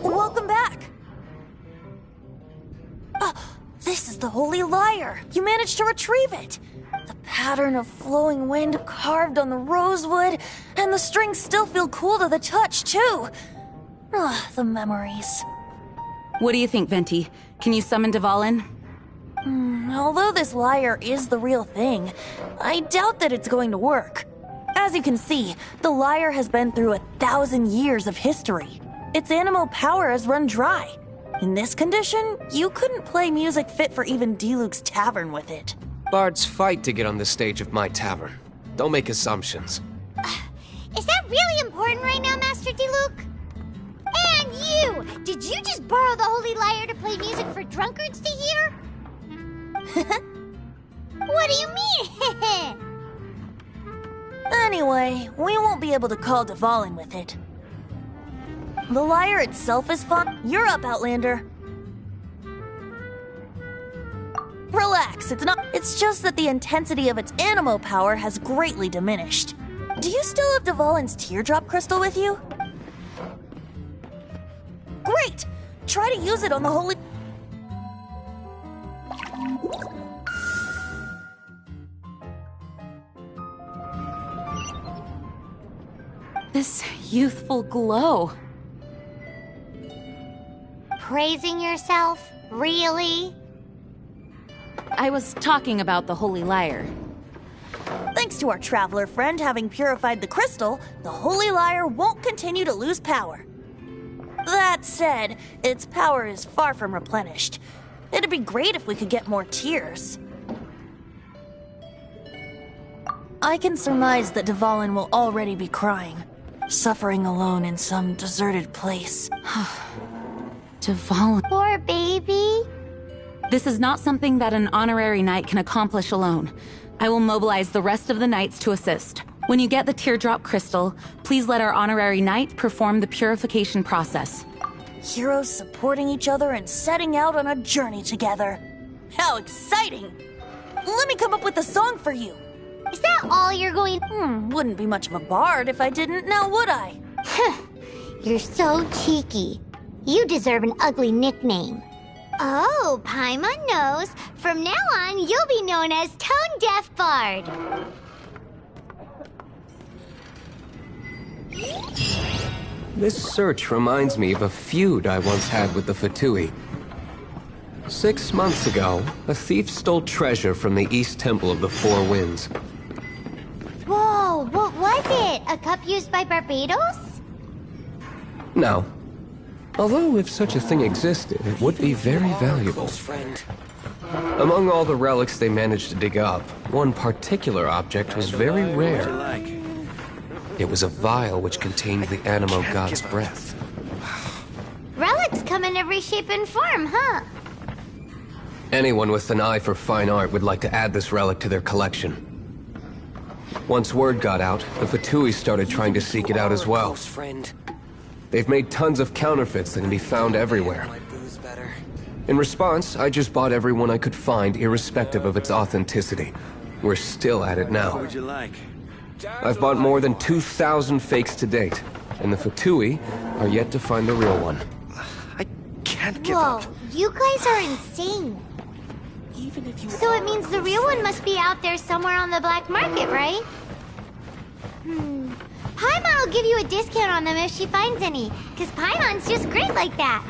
Welcome back! This is the Holy Lyre! You managed to retrieve it! The pattern of flowing wind carved on the rosewood, and the strings still feel cool to the touch, too! The memories. What do you think, Venti? Can you summon Dvalin? Although this lyre is the real thing, I doubt that it's going to work. As you can see, the lyre has been through 1,000 years of history. Its animal power has run dry. In this condition, you couldn't play music fit for even Diluc's tavern with it. Bards fight to get on the stage of my tavern. Don't make assumptions. Is that really important right now, Master Diluc? And you! Did you just borrow the Holy Lyre to play music for drunkards to hear? What do you mean? Anyway, we won't be able to call Dvalin with it. The lyre itself is fun. You're up, Outlander. Relax, it's just that the intensity of its animo power has greatly diminished. Do you still have Dvalin's teardrop crystal with you? Great! Try to use it on the holy... This youthful glow. Praising yourself? Really? I was talking about the Holy Lyre. Thanks to our traveler friend having purified the crystal, the Holy Lyre won't continue to lose power. That said, its power is far from replenished. It'd be great if we could get more tears. I can surmise that Dvalin will already be crying, suffering alone in some deserted place. Dvalin. Poor baby. This is not something that an honorary knight can accomplish alone. I will mobilize the rest of the knights to assist. When you get the teardrop crystal, please let our honorary knight perform the purification process. Heroes supporting each other and setting out on a journey together. How exciting! Let me come up with a song for you. Is that all you're going... Wouldn't be much of a bard if I didn't, now would I? You're so cheeky. You deserve an ugly nickname. Oh, Paimon knows. From now on, you'll be known as Tone Deaf Bard. This search reminds me of a feud I once had with the Fatui. 6 months ago, a thief stole treasure from the East Temple of the Four Winds. Whoa, what was it? A cup used by Barbados? No. Although if such a thing existed, it would be very valuable. Among all the relics they managed to dig up, one particular object was very rare. It was a vial which contained the Animo God's breath. Relics come in every shape and form, huh? Anyone with an eye for fine art would like to add this relic to their collection. Once word got out, the Fatui started trying to seek it out as well. They've made tons of counterfeits that can be found everywhere. In response, I just bought every one I could find, irrespective of its authenticity. We're still at it now. What would you like? I've bought more than 2,000 fakes to date, and the Fatui are yet to find the real one. I can't give Whoa, up. you guys are insane. Even if you So it means the real one must be out there somewhere on the black market, right? Paimon will give you a discount on them if she finds any, because Paimon's just great like that.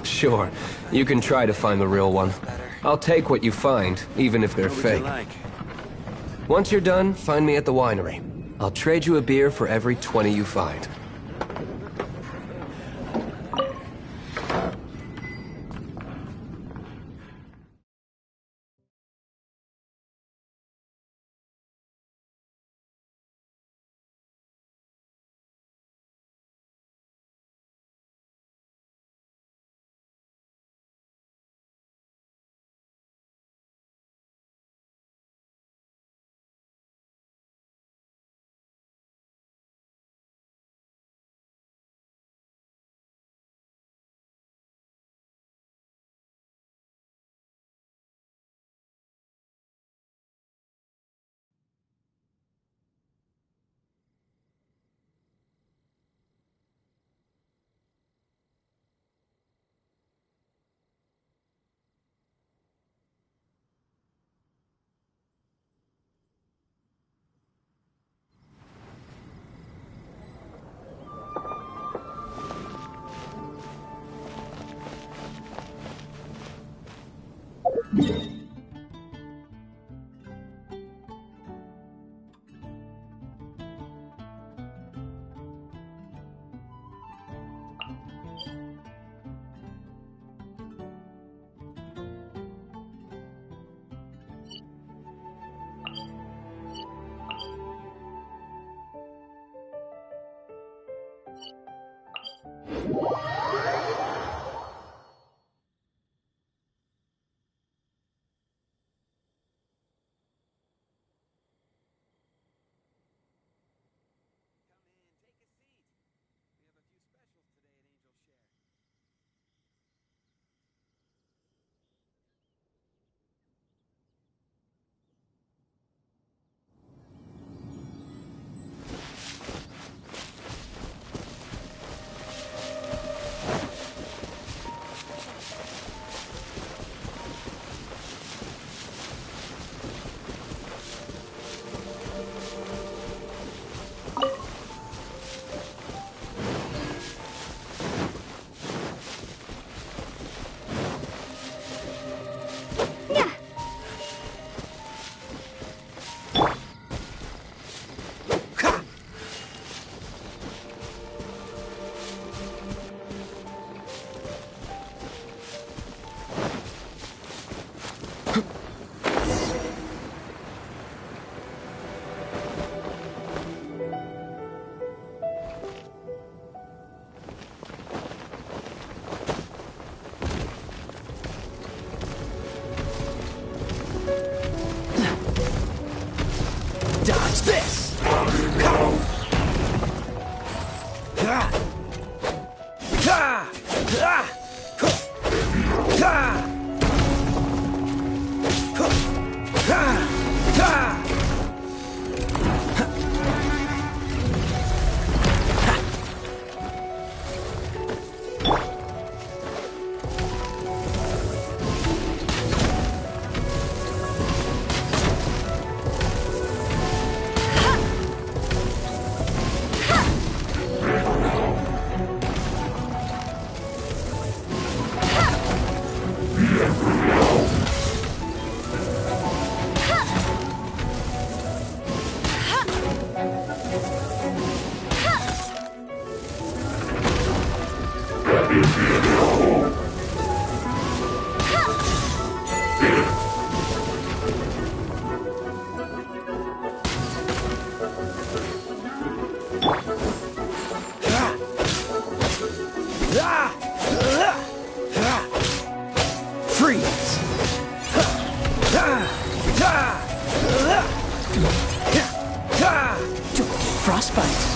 Sure, you can try to find the real one. I'll take what you find, even if they're What would you fake. like? Once you're done, find me at the winery. I'll trade you a beer for every 20 you find. Dodge this! Freeze! Frostbite.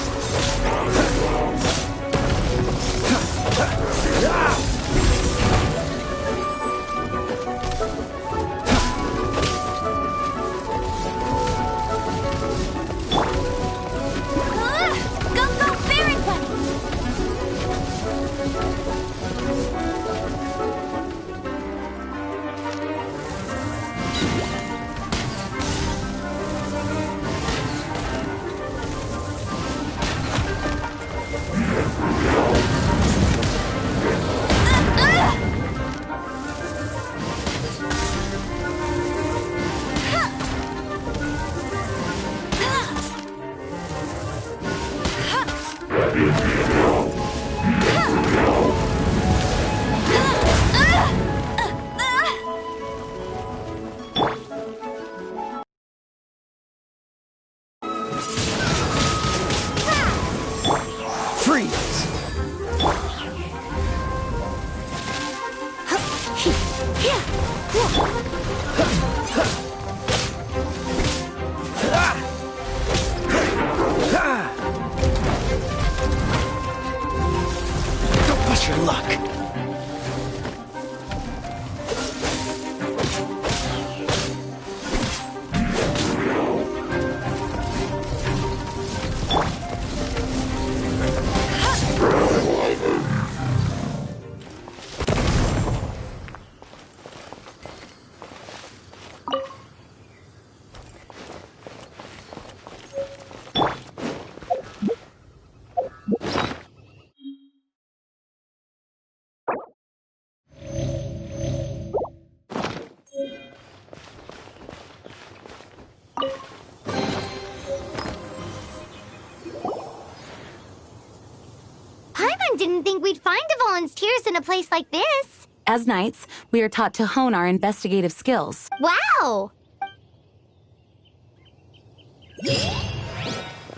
Didn't think we'd find the volunteers in a place like this. As knights, we are taught to hone our investigative skills. Wow!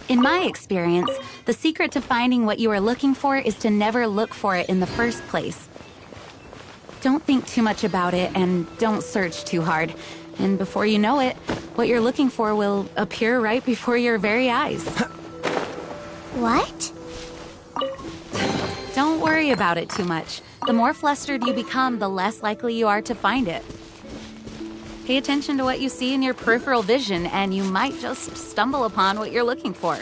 In my experience, the secret to finding what you are looking for is to never look for it in the first place. Don't think too much about it and don't search too hard. And before you know it, what you're looking for will appear right before your very eyes. What? Don't worry about it too much. The more flustered you become, the less likely you are to find it. Pay attention to what you see in your peripheral vision, and you might just stumble upon what you're looking for.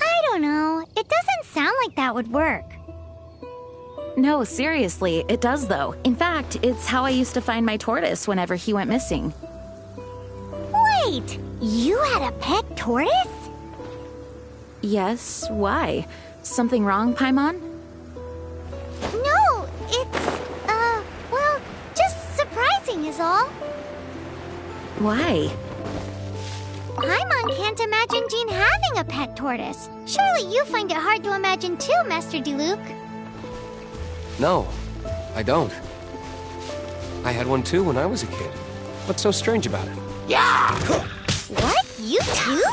I don't know. It doesn't sound like that would work. No, seriously, it does though. In fact, it's how I used to find my tortoise whenever he went missing. Wait! You had a pet tortoise? Yes, why? Something wrong, Paimon? No, it's, well, just surprising is all. Why? Paimon can't imagine Jean having a pet tortoise. Surely you find it hard to imagine too, Master Diluc. No, I don't. I had one too when I was a kid. What's so strange about it? Yeah! What? You too?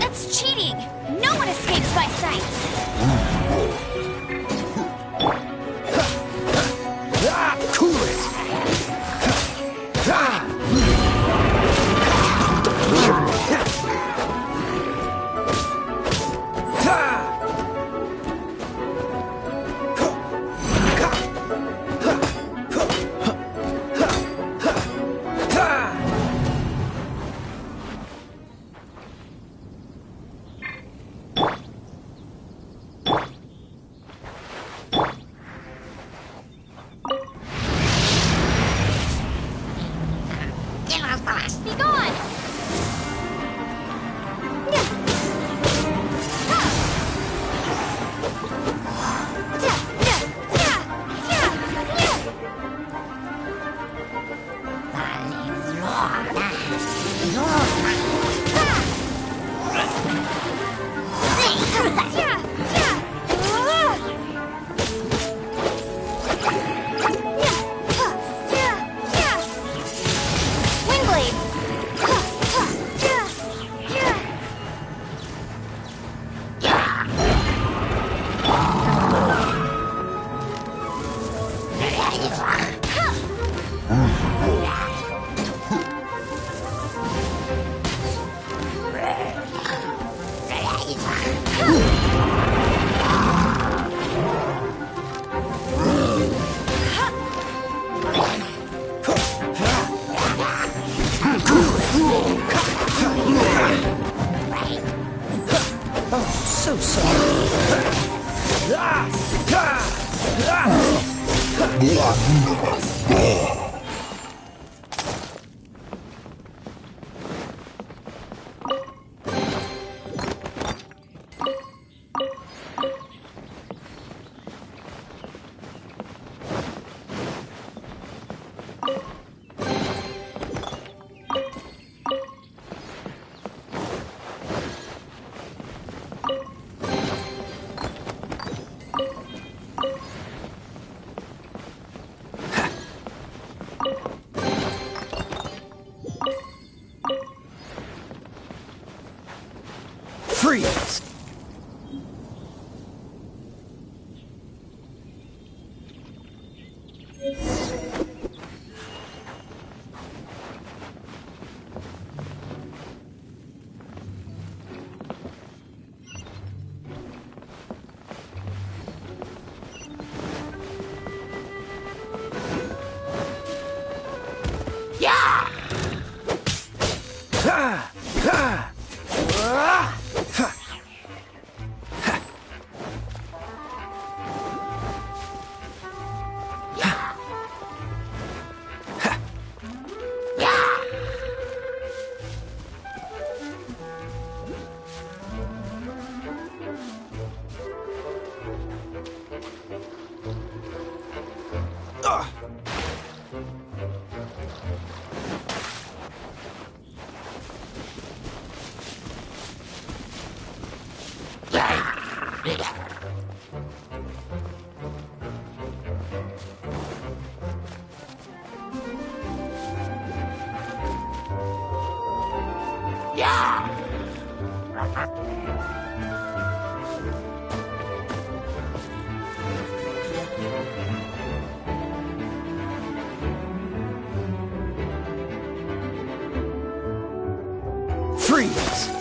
That's cheating! No one escapes my sights! Cool it! Be gone! So sorry. Freeze! Freeze!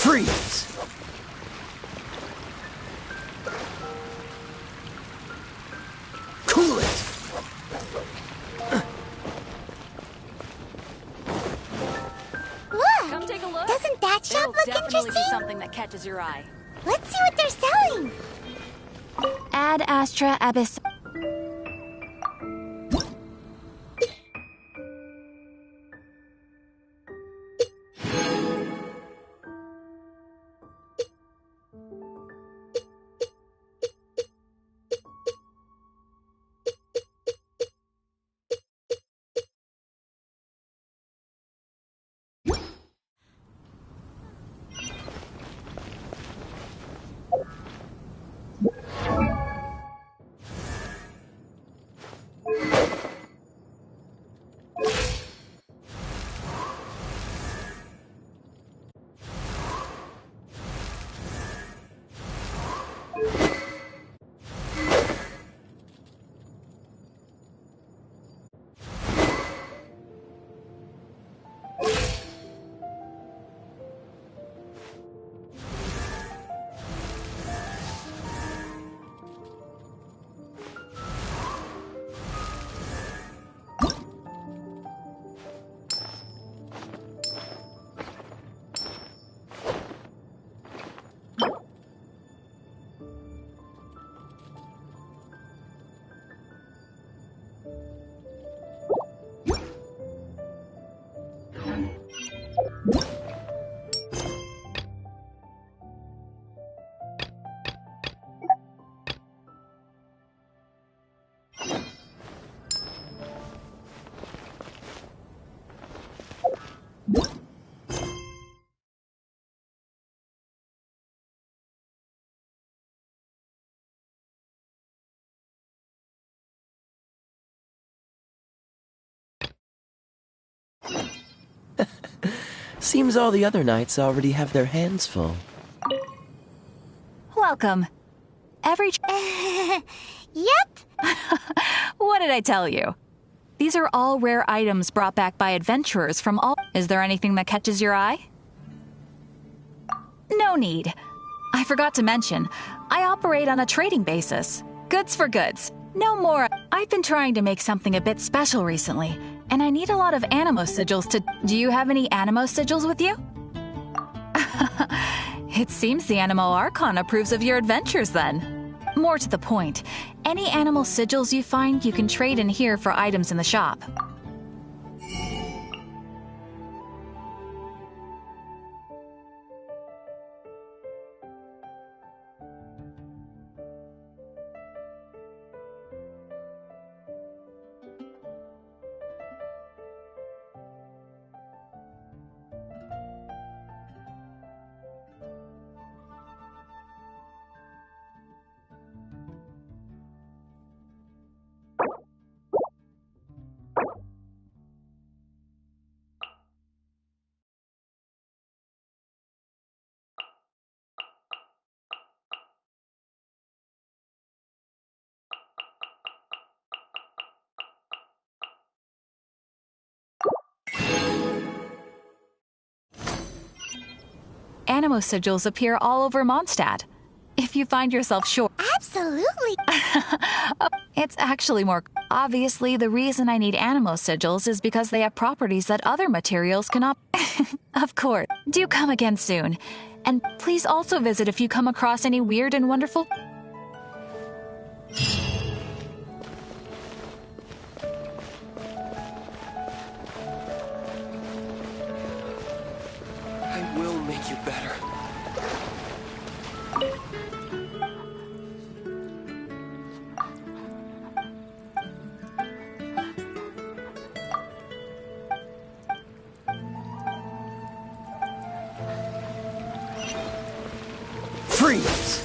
Freeze! Cool it! Look! Come take a look. Doesn't that shop It'll look definitely interesting? be something that catches your eye. Let's see what they're selling. Ad Astra Abyss. Seems all the other knights already have their hands full. Welcome. Yep. What did I tell you? These are all rare items brought back by adventurers from all... Is there anything that catches your eye? No need. I forgot to mention, I operate on a trading basis. Goods for goods. No more. I've been trying to make something a bit special recently, and I need a lot of animo sigils to... Do you have any animo sigils with you? It seems the Animo Archon approves of your adventures then. More to the point, any animal sigils you find you can trade in here for items in the shop. Animo sigils appear all over Mondstadt. If you find yourself short... Absolutely. It's actually more... Obviously, the reason I need animo sigils is because they have properties that other materials cannot... Of course. Do come again soon. And please also visit if you come across any weird and wonderful... Freeze!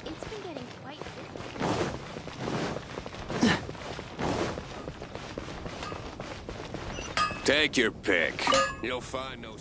It's been getting quite busy. Take your pick. You'll find no...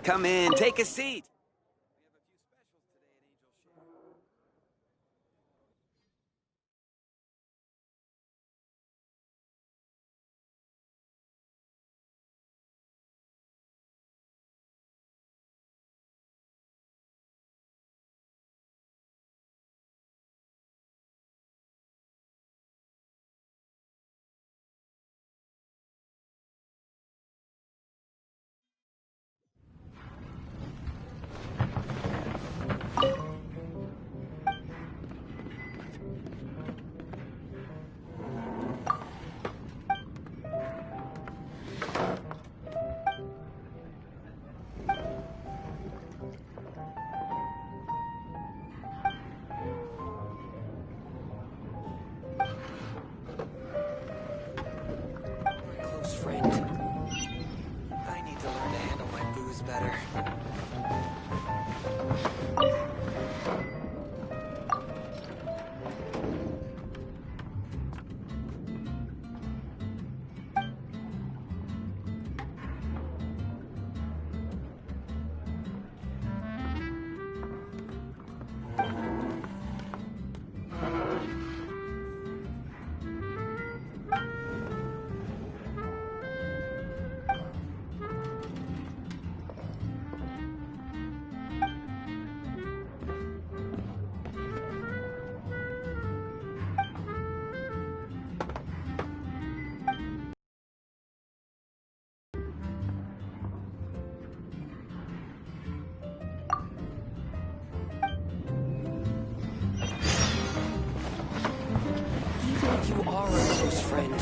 Come in, take a seat. Close friend. I need to learn to handle my booze better. Even if you are a close friend.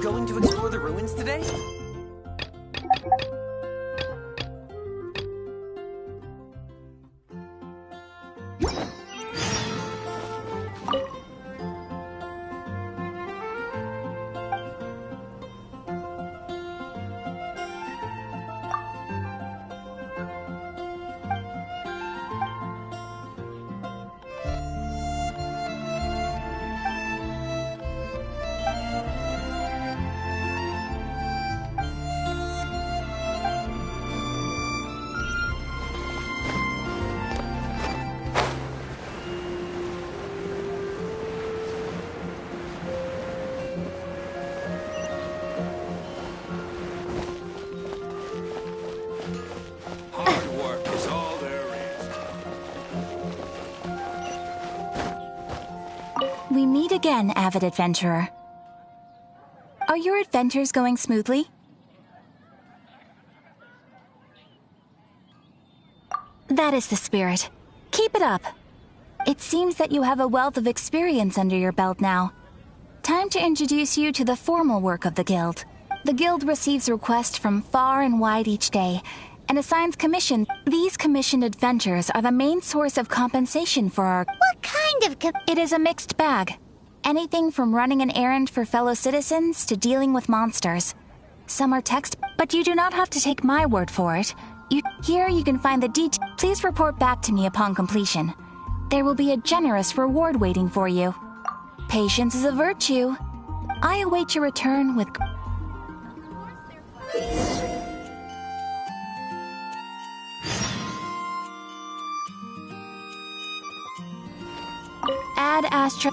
Going to explore the ruins today? Hard work is all there is. We meet again, avid adventurer. Are your adventures going smoothly? That is the spirit. Keep it up. It seems that you have a wealth of experience under your belt now. Time to introduce you to the formal work of the Guild. The Guild receives requests from far and wide each day, and assigns commissions. These commissioned adventures are the main source of compensation for our... What kind of It is a mixed bag. Anything from running an errand for fellow citizens to dealing with monsters. Some are text, but you do not have to take my word for it. Here you can find the details. Please report back to me upon completion. There will be a generous reward waiting for you. Patience is a virtue. I await your return with... Ad Astra...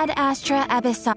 Ad Astra Abyssa.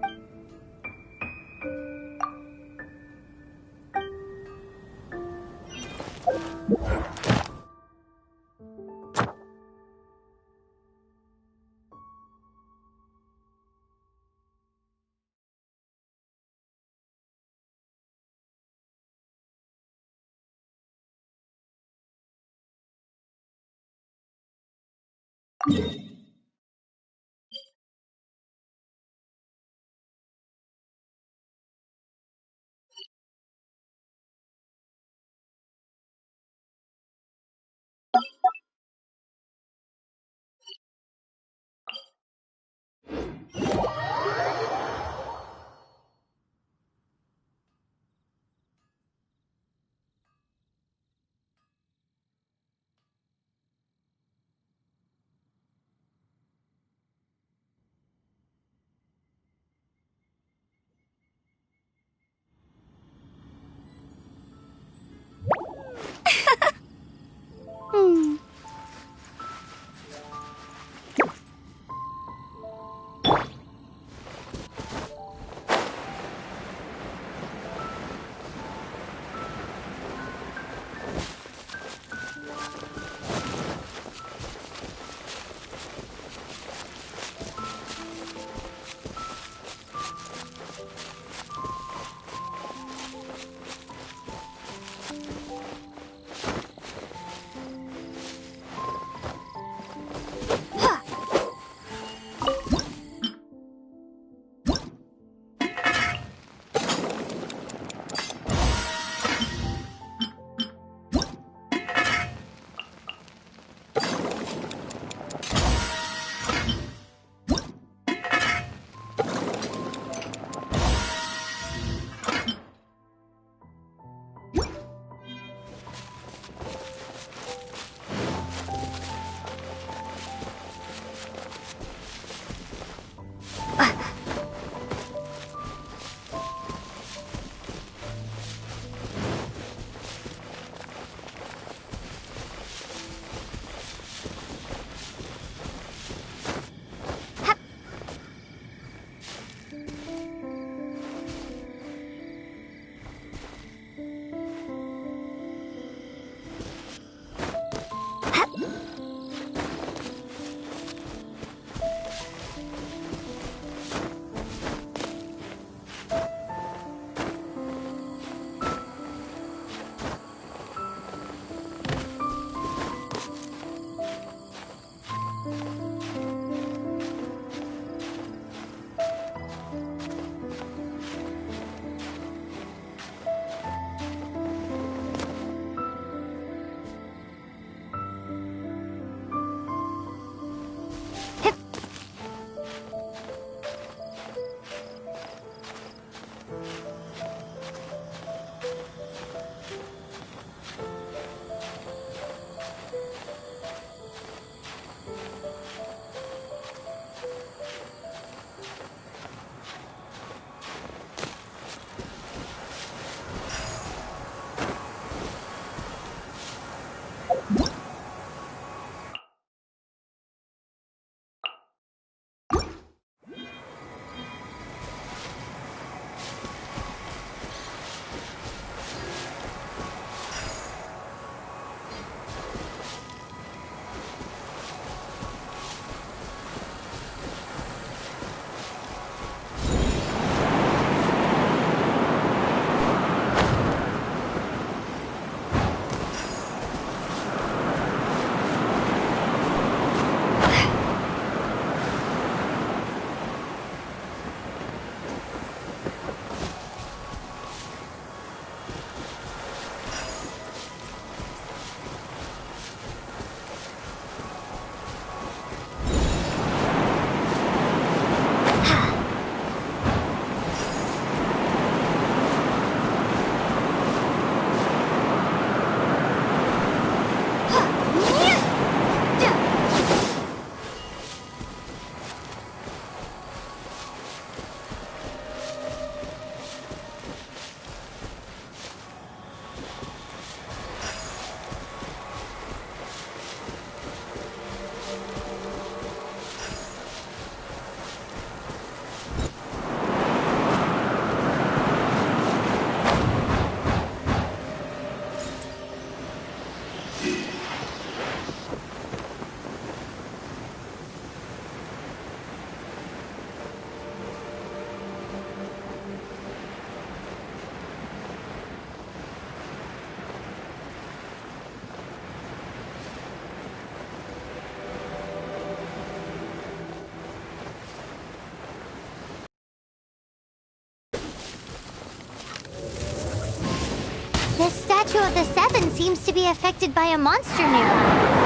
Statue of the Seven seems to be affected by a monster nearby.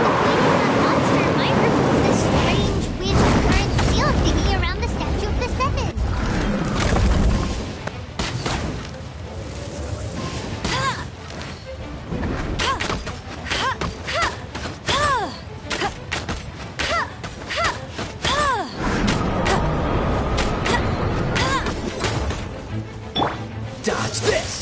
Defeating that monster might remove this strange wind current seal thingy around the Statue of the Seven. Dodge this!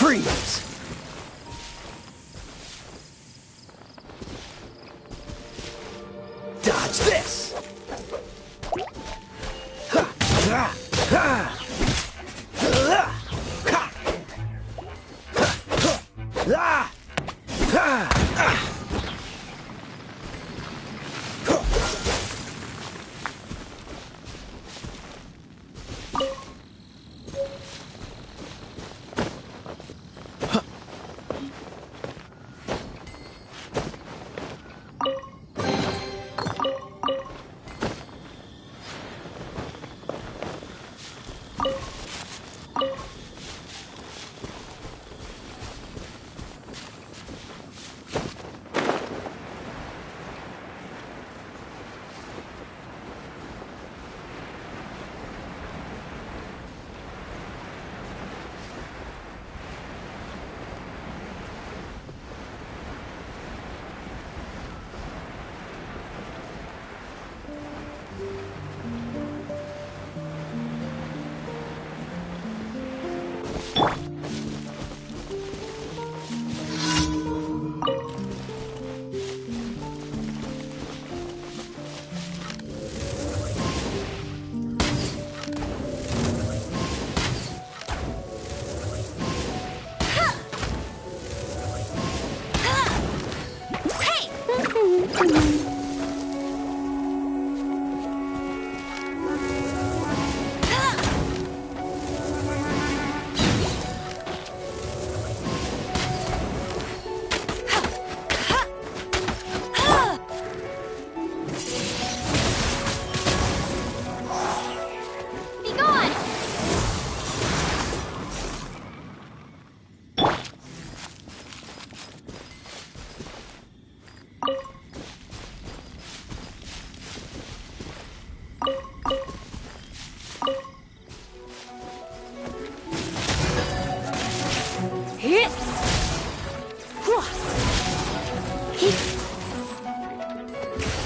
Freeze! Dodge this! Ha! Ha! Ha! Ha! Ha! Ha! Ha! Ha!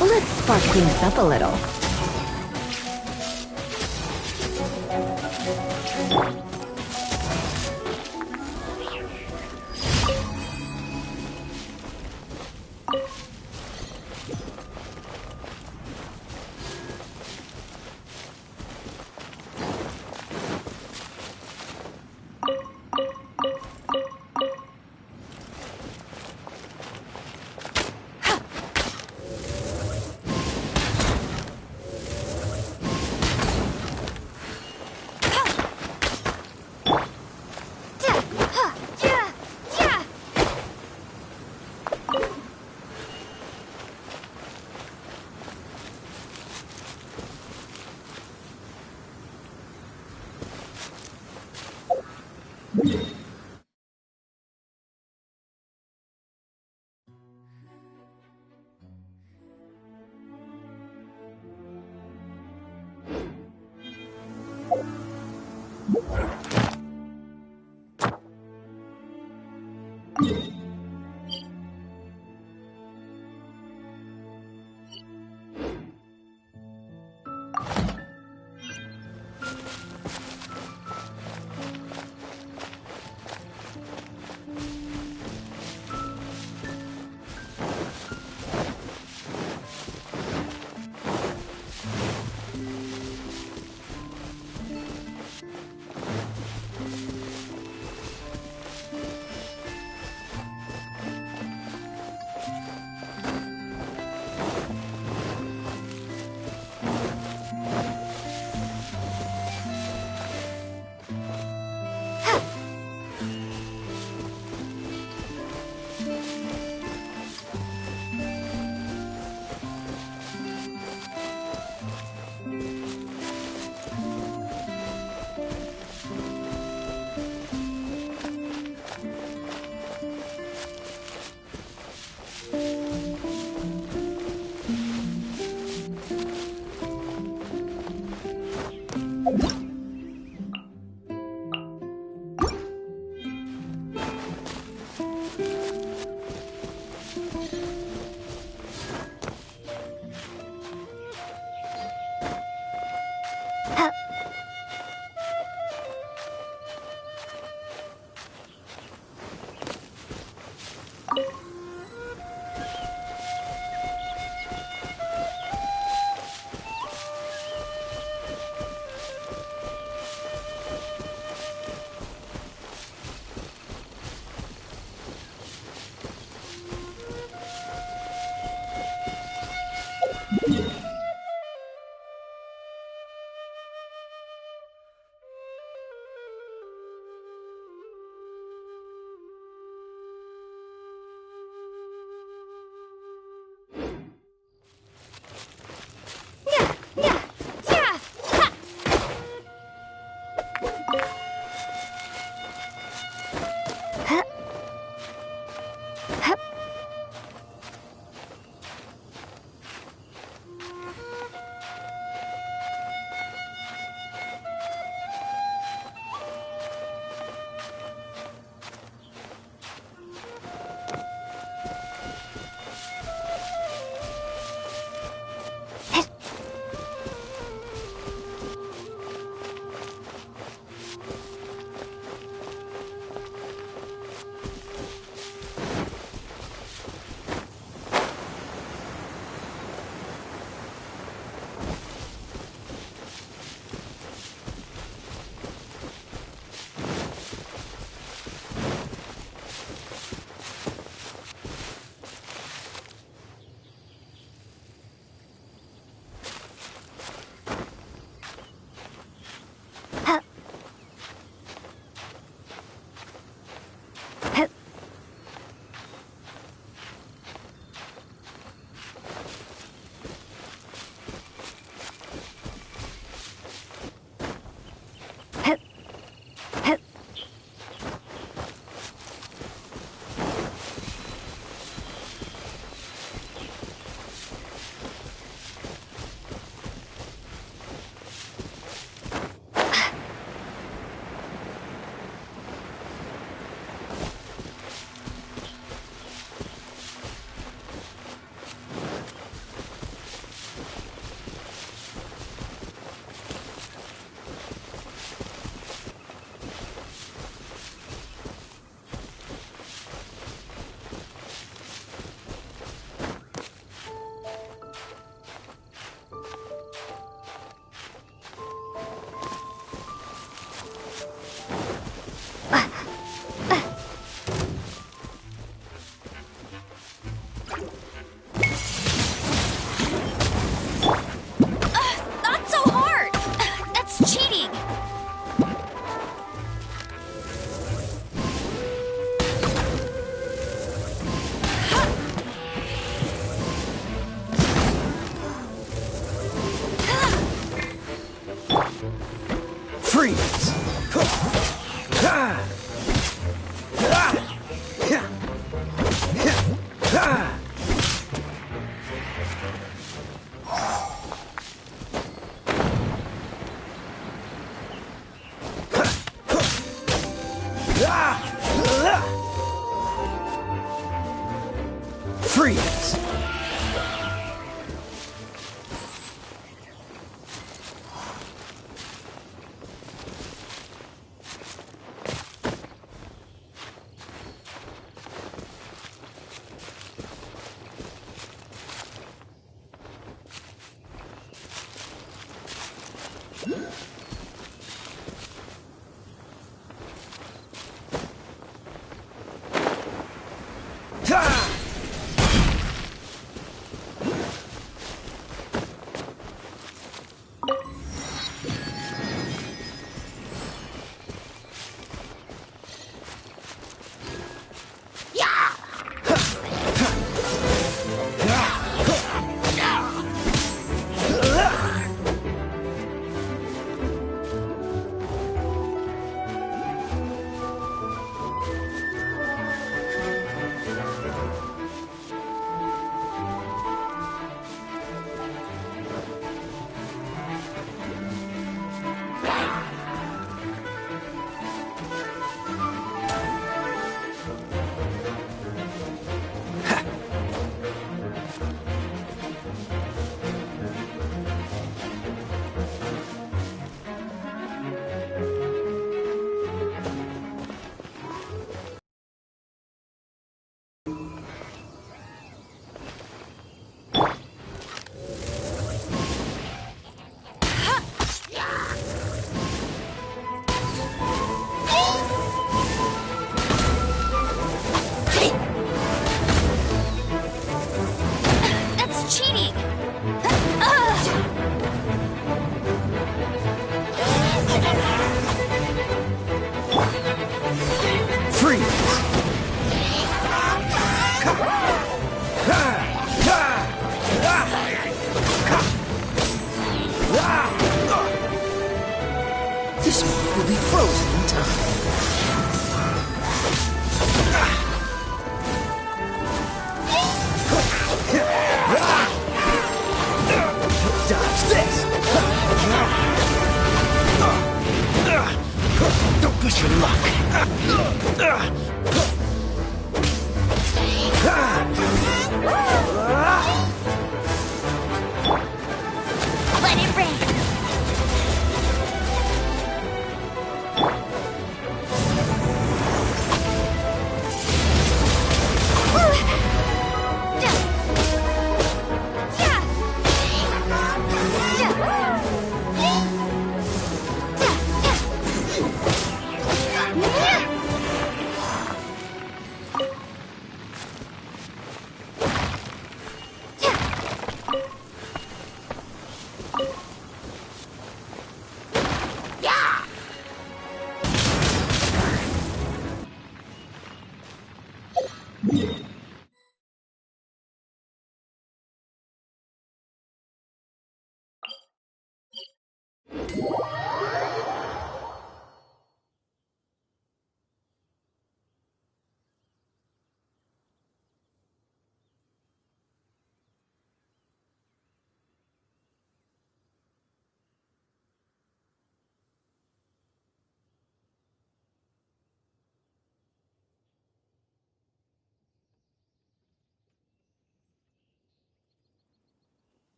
Let's spark things up a little. Freeze! This one will be frozen in time. Dodge this! Don't push your luck! Let it rain!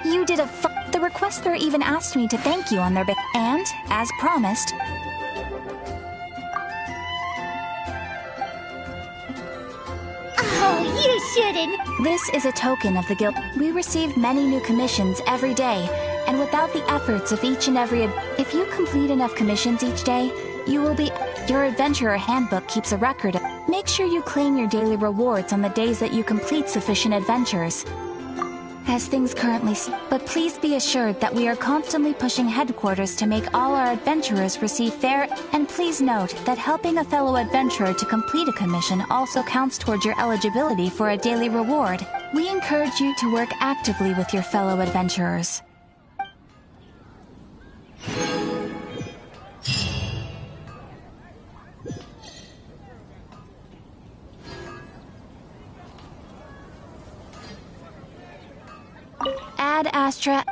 You did the requester even asked me to thank you on their and, as promised... Oh, you shouldn't! This is a token of the guild. We receive many new commissions every day, and without the efforts of each and every... If you complete enough commissions each day, you will be... Your adventurer handbook keeps a record of... Make sure you claim your daily rewards on the days that you complete sufficient adventures. As things currently but please be assured that we are constantly pushing headquarters to make all our adventurers receive fair, and please note that helping a fellow adventurer to complete a commission also counts towards your eligibility for a daily reward. We encourage you to work actively with your fellow adventurers. Ad Astra.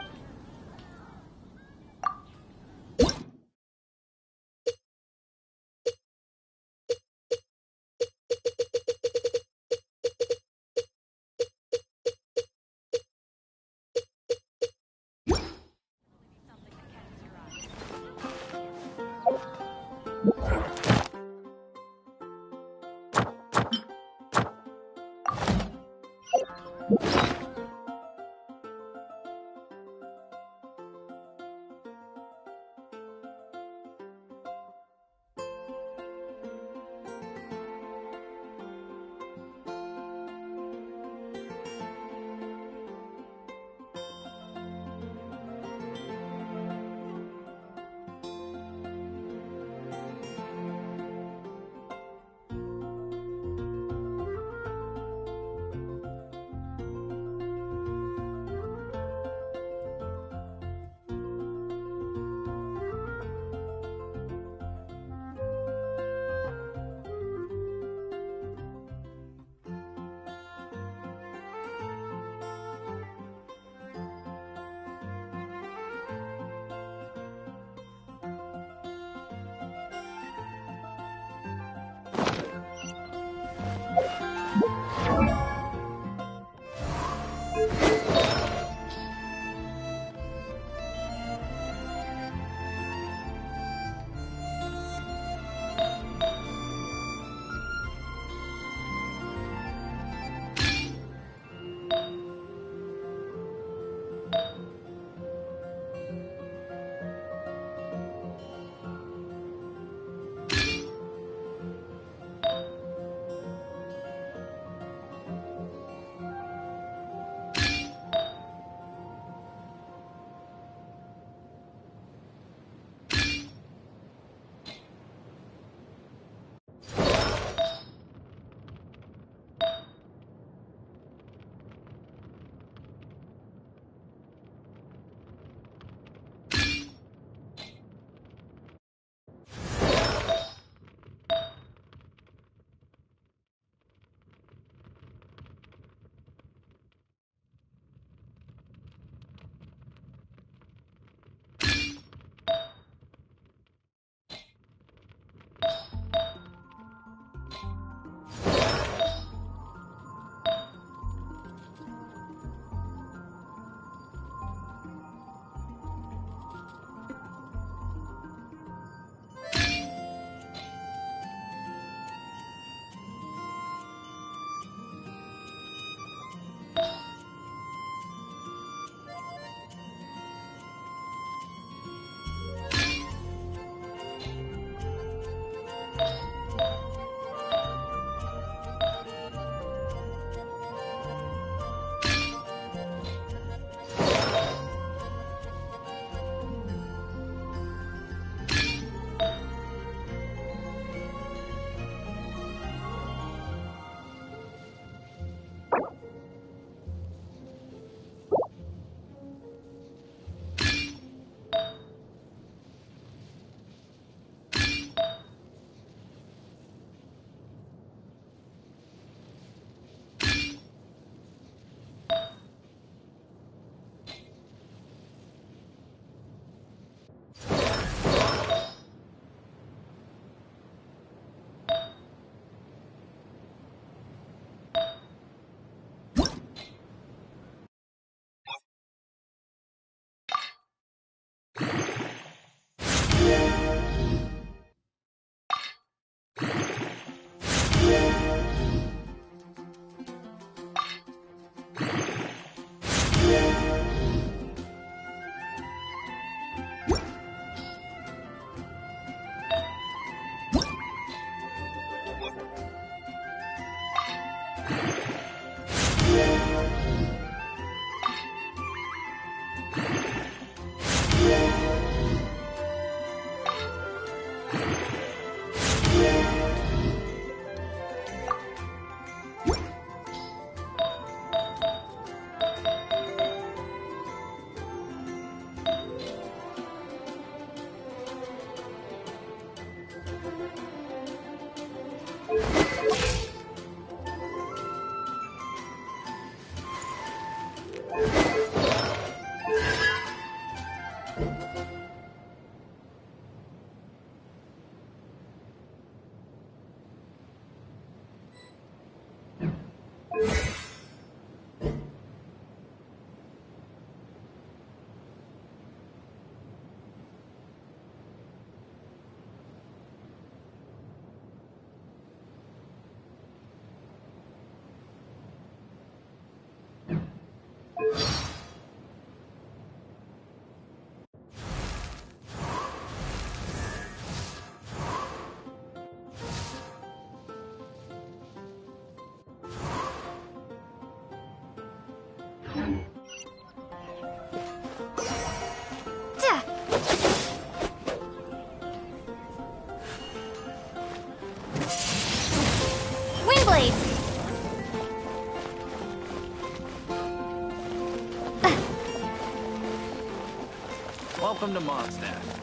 Welcome to Mondstadt.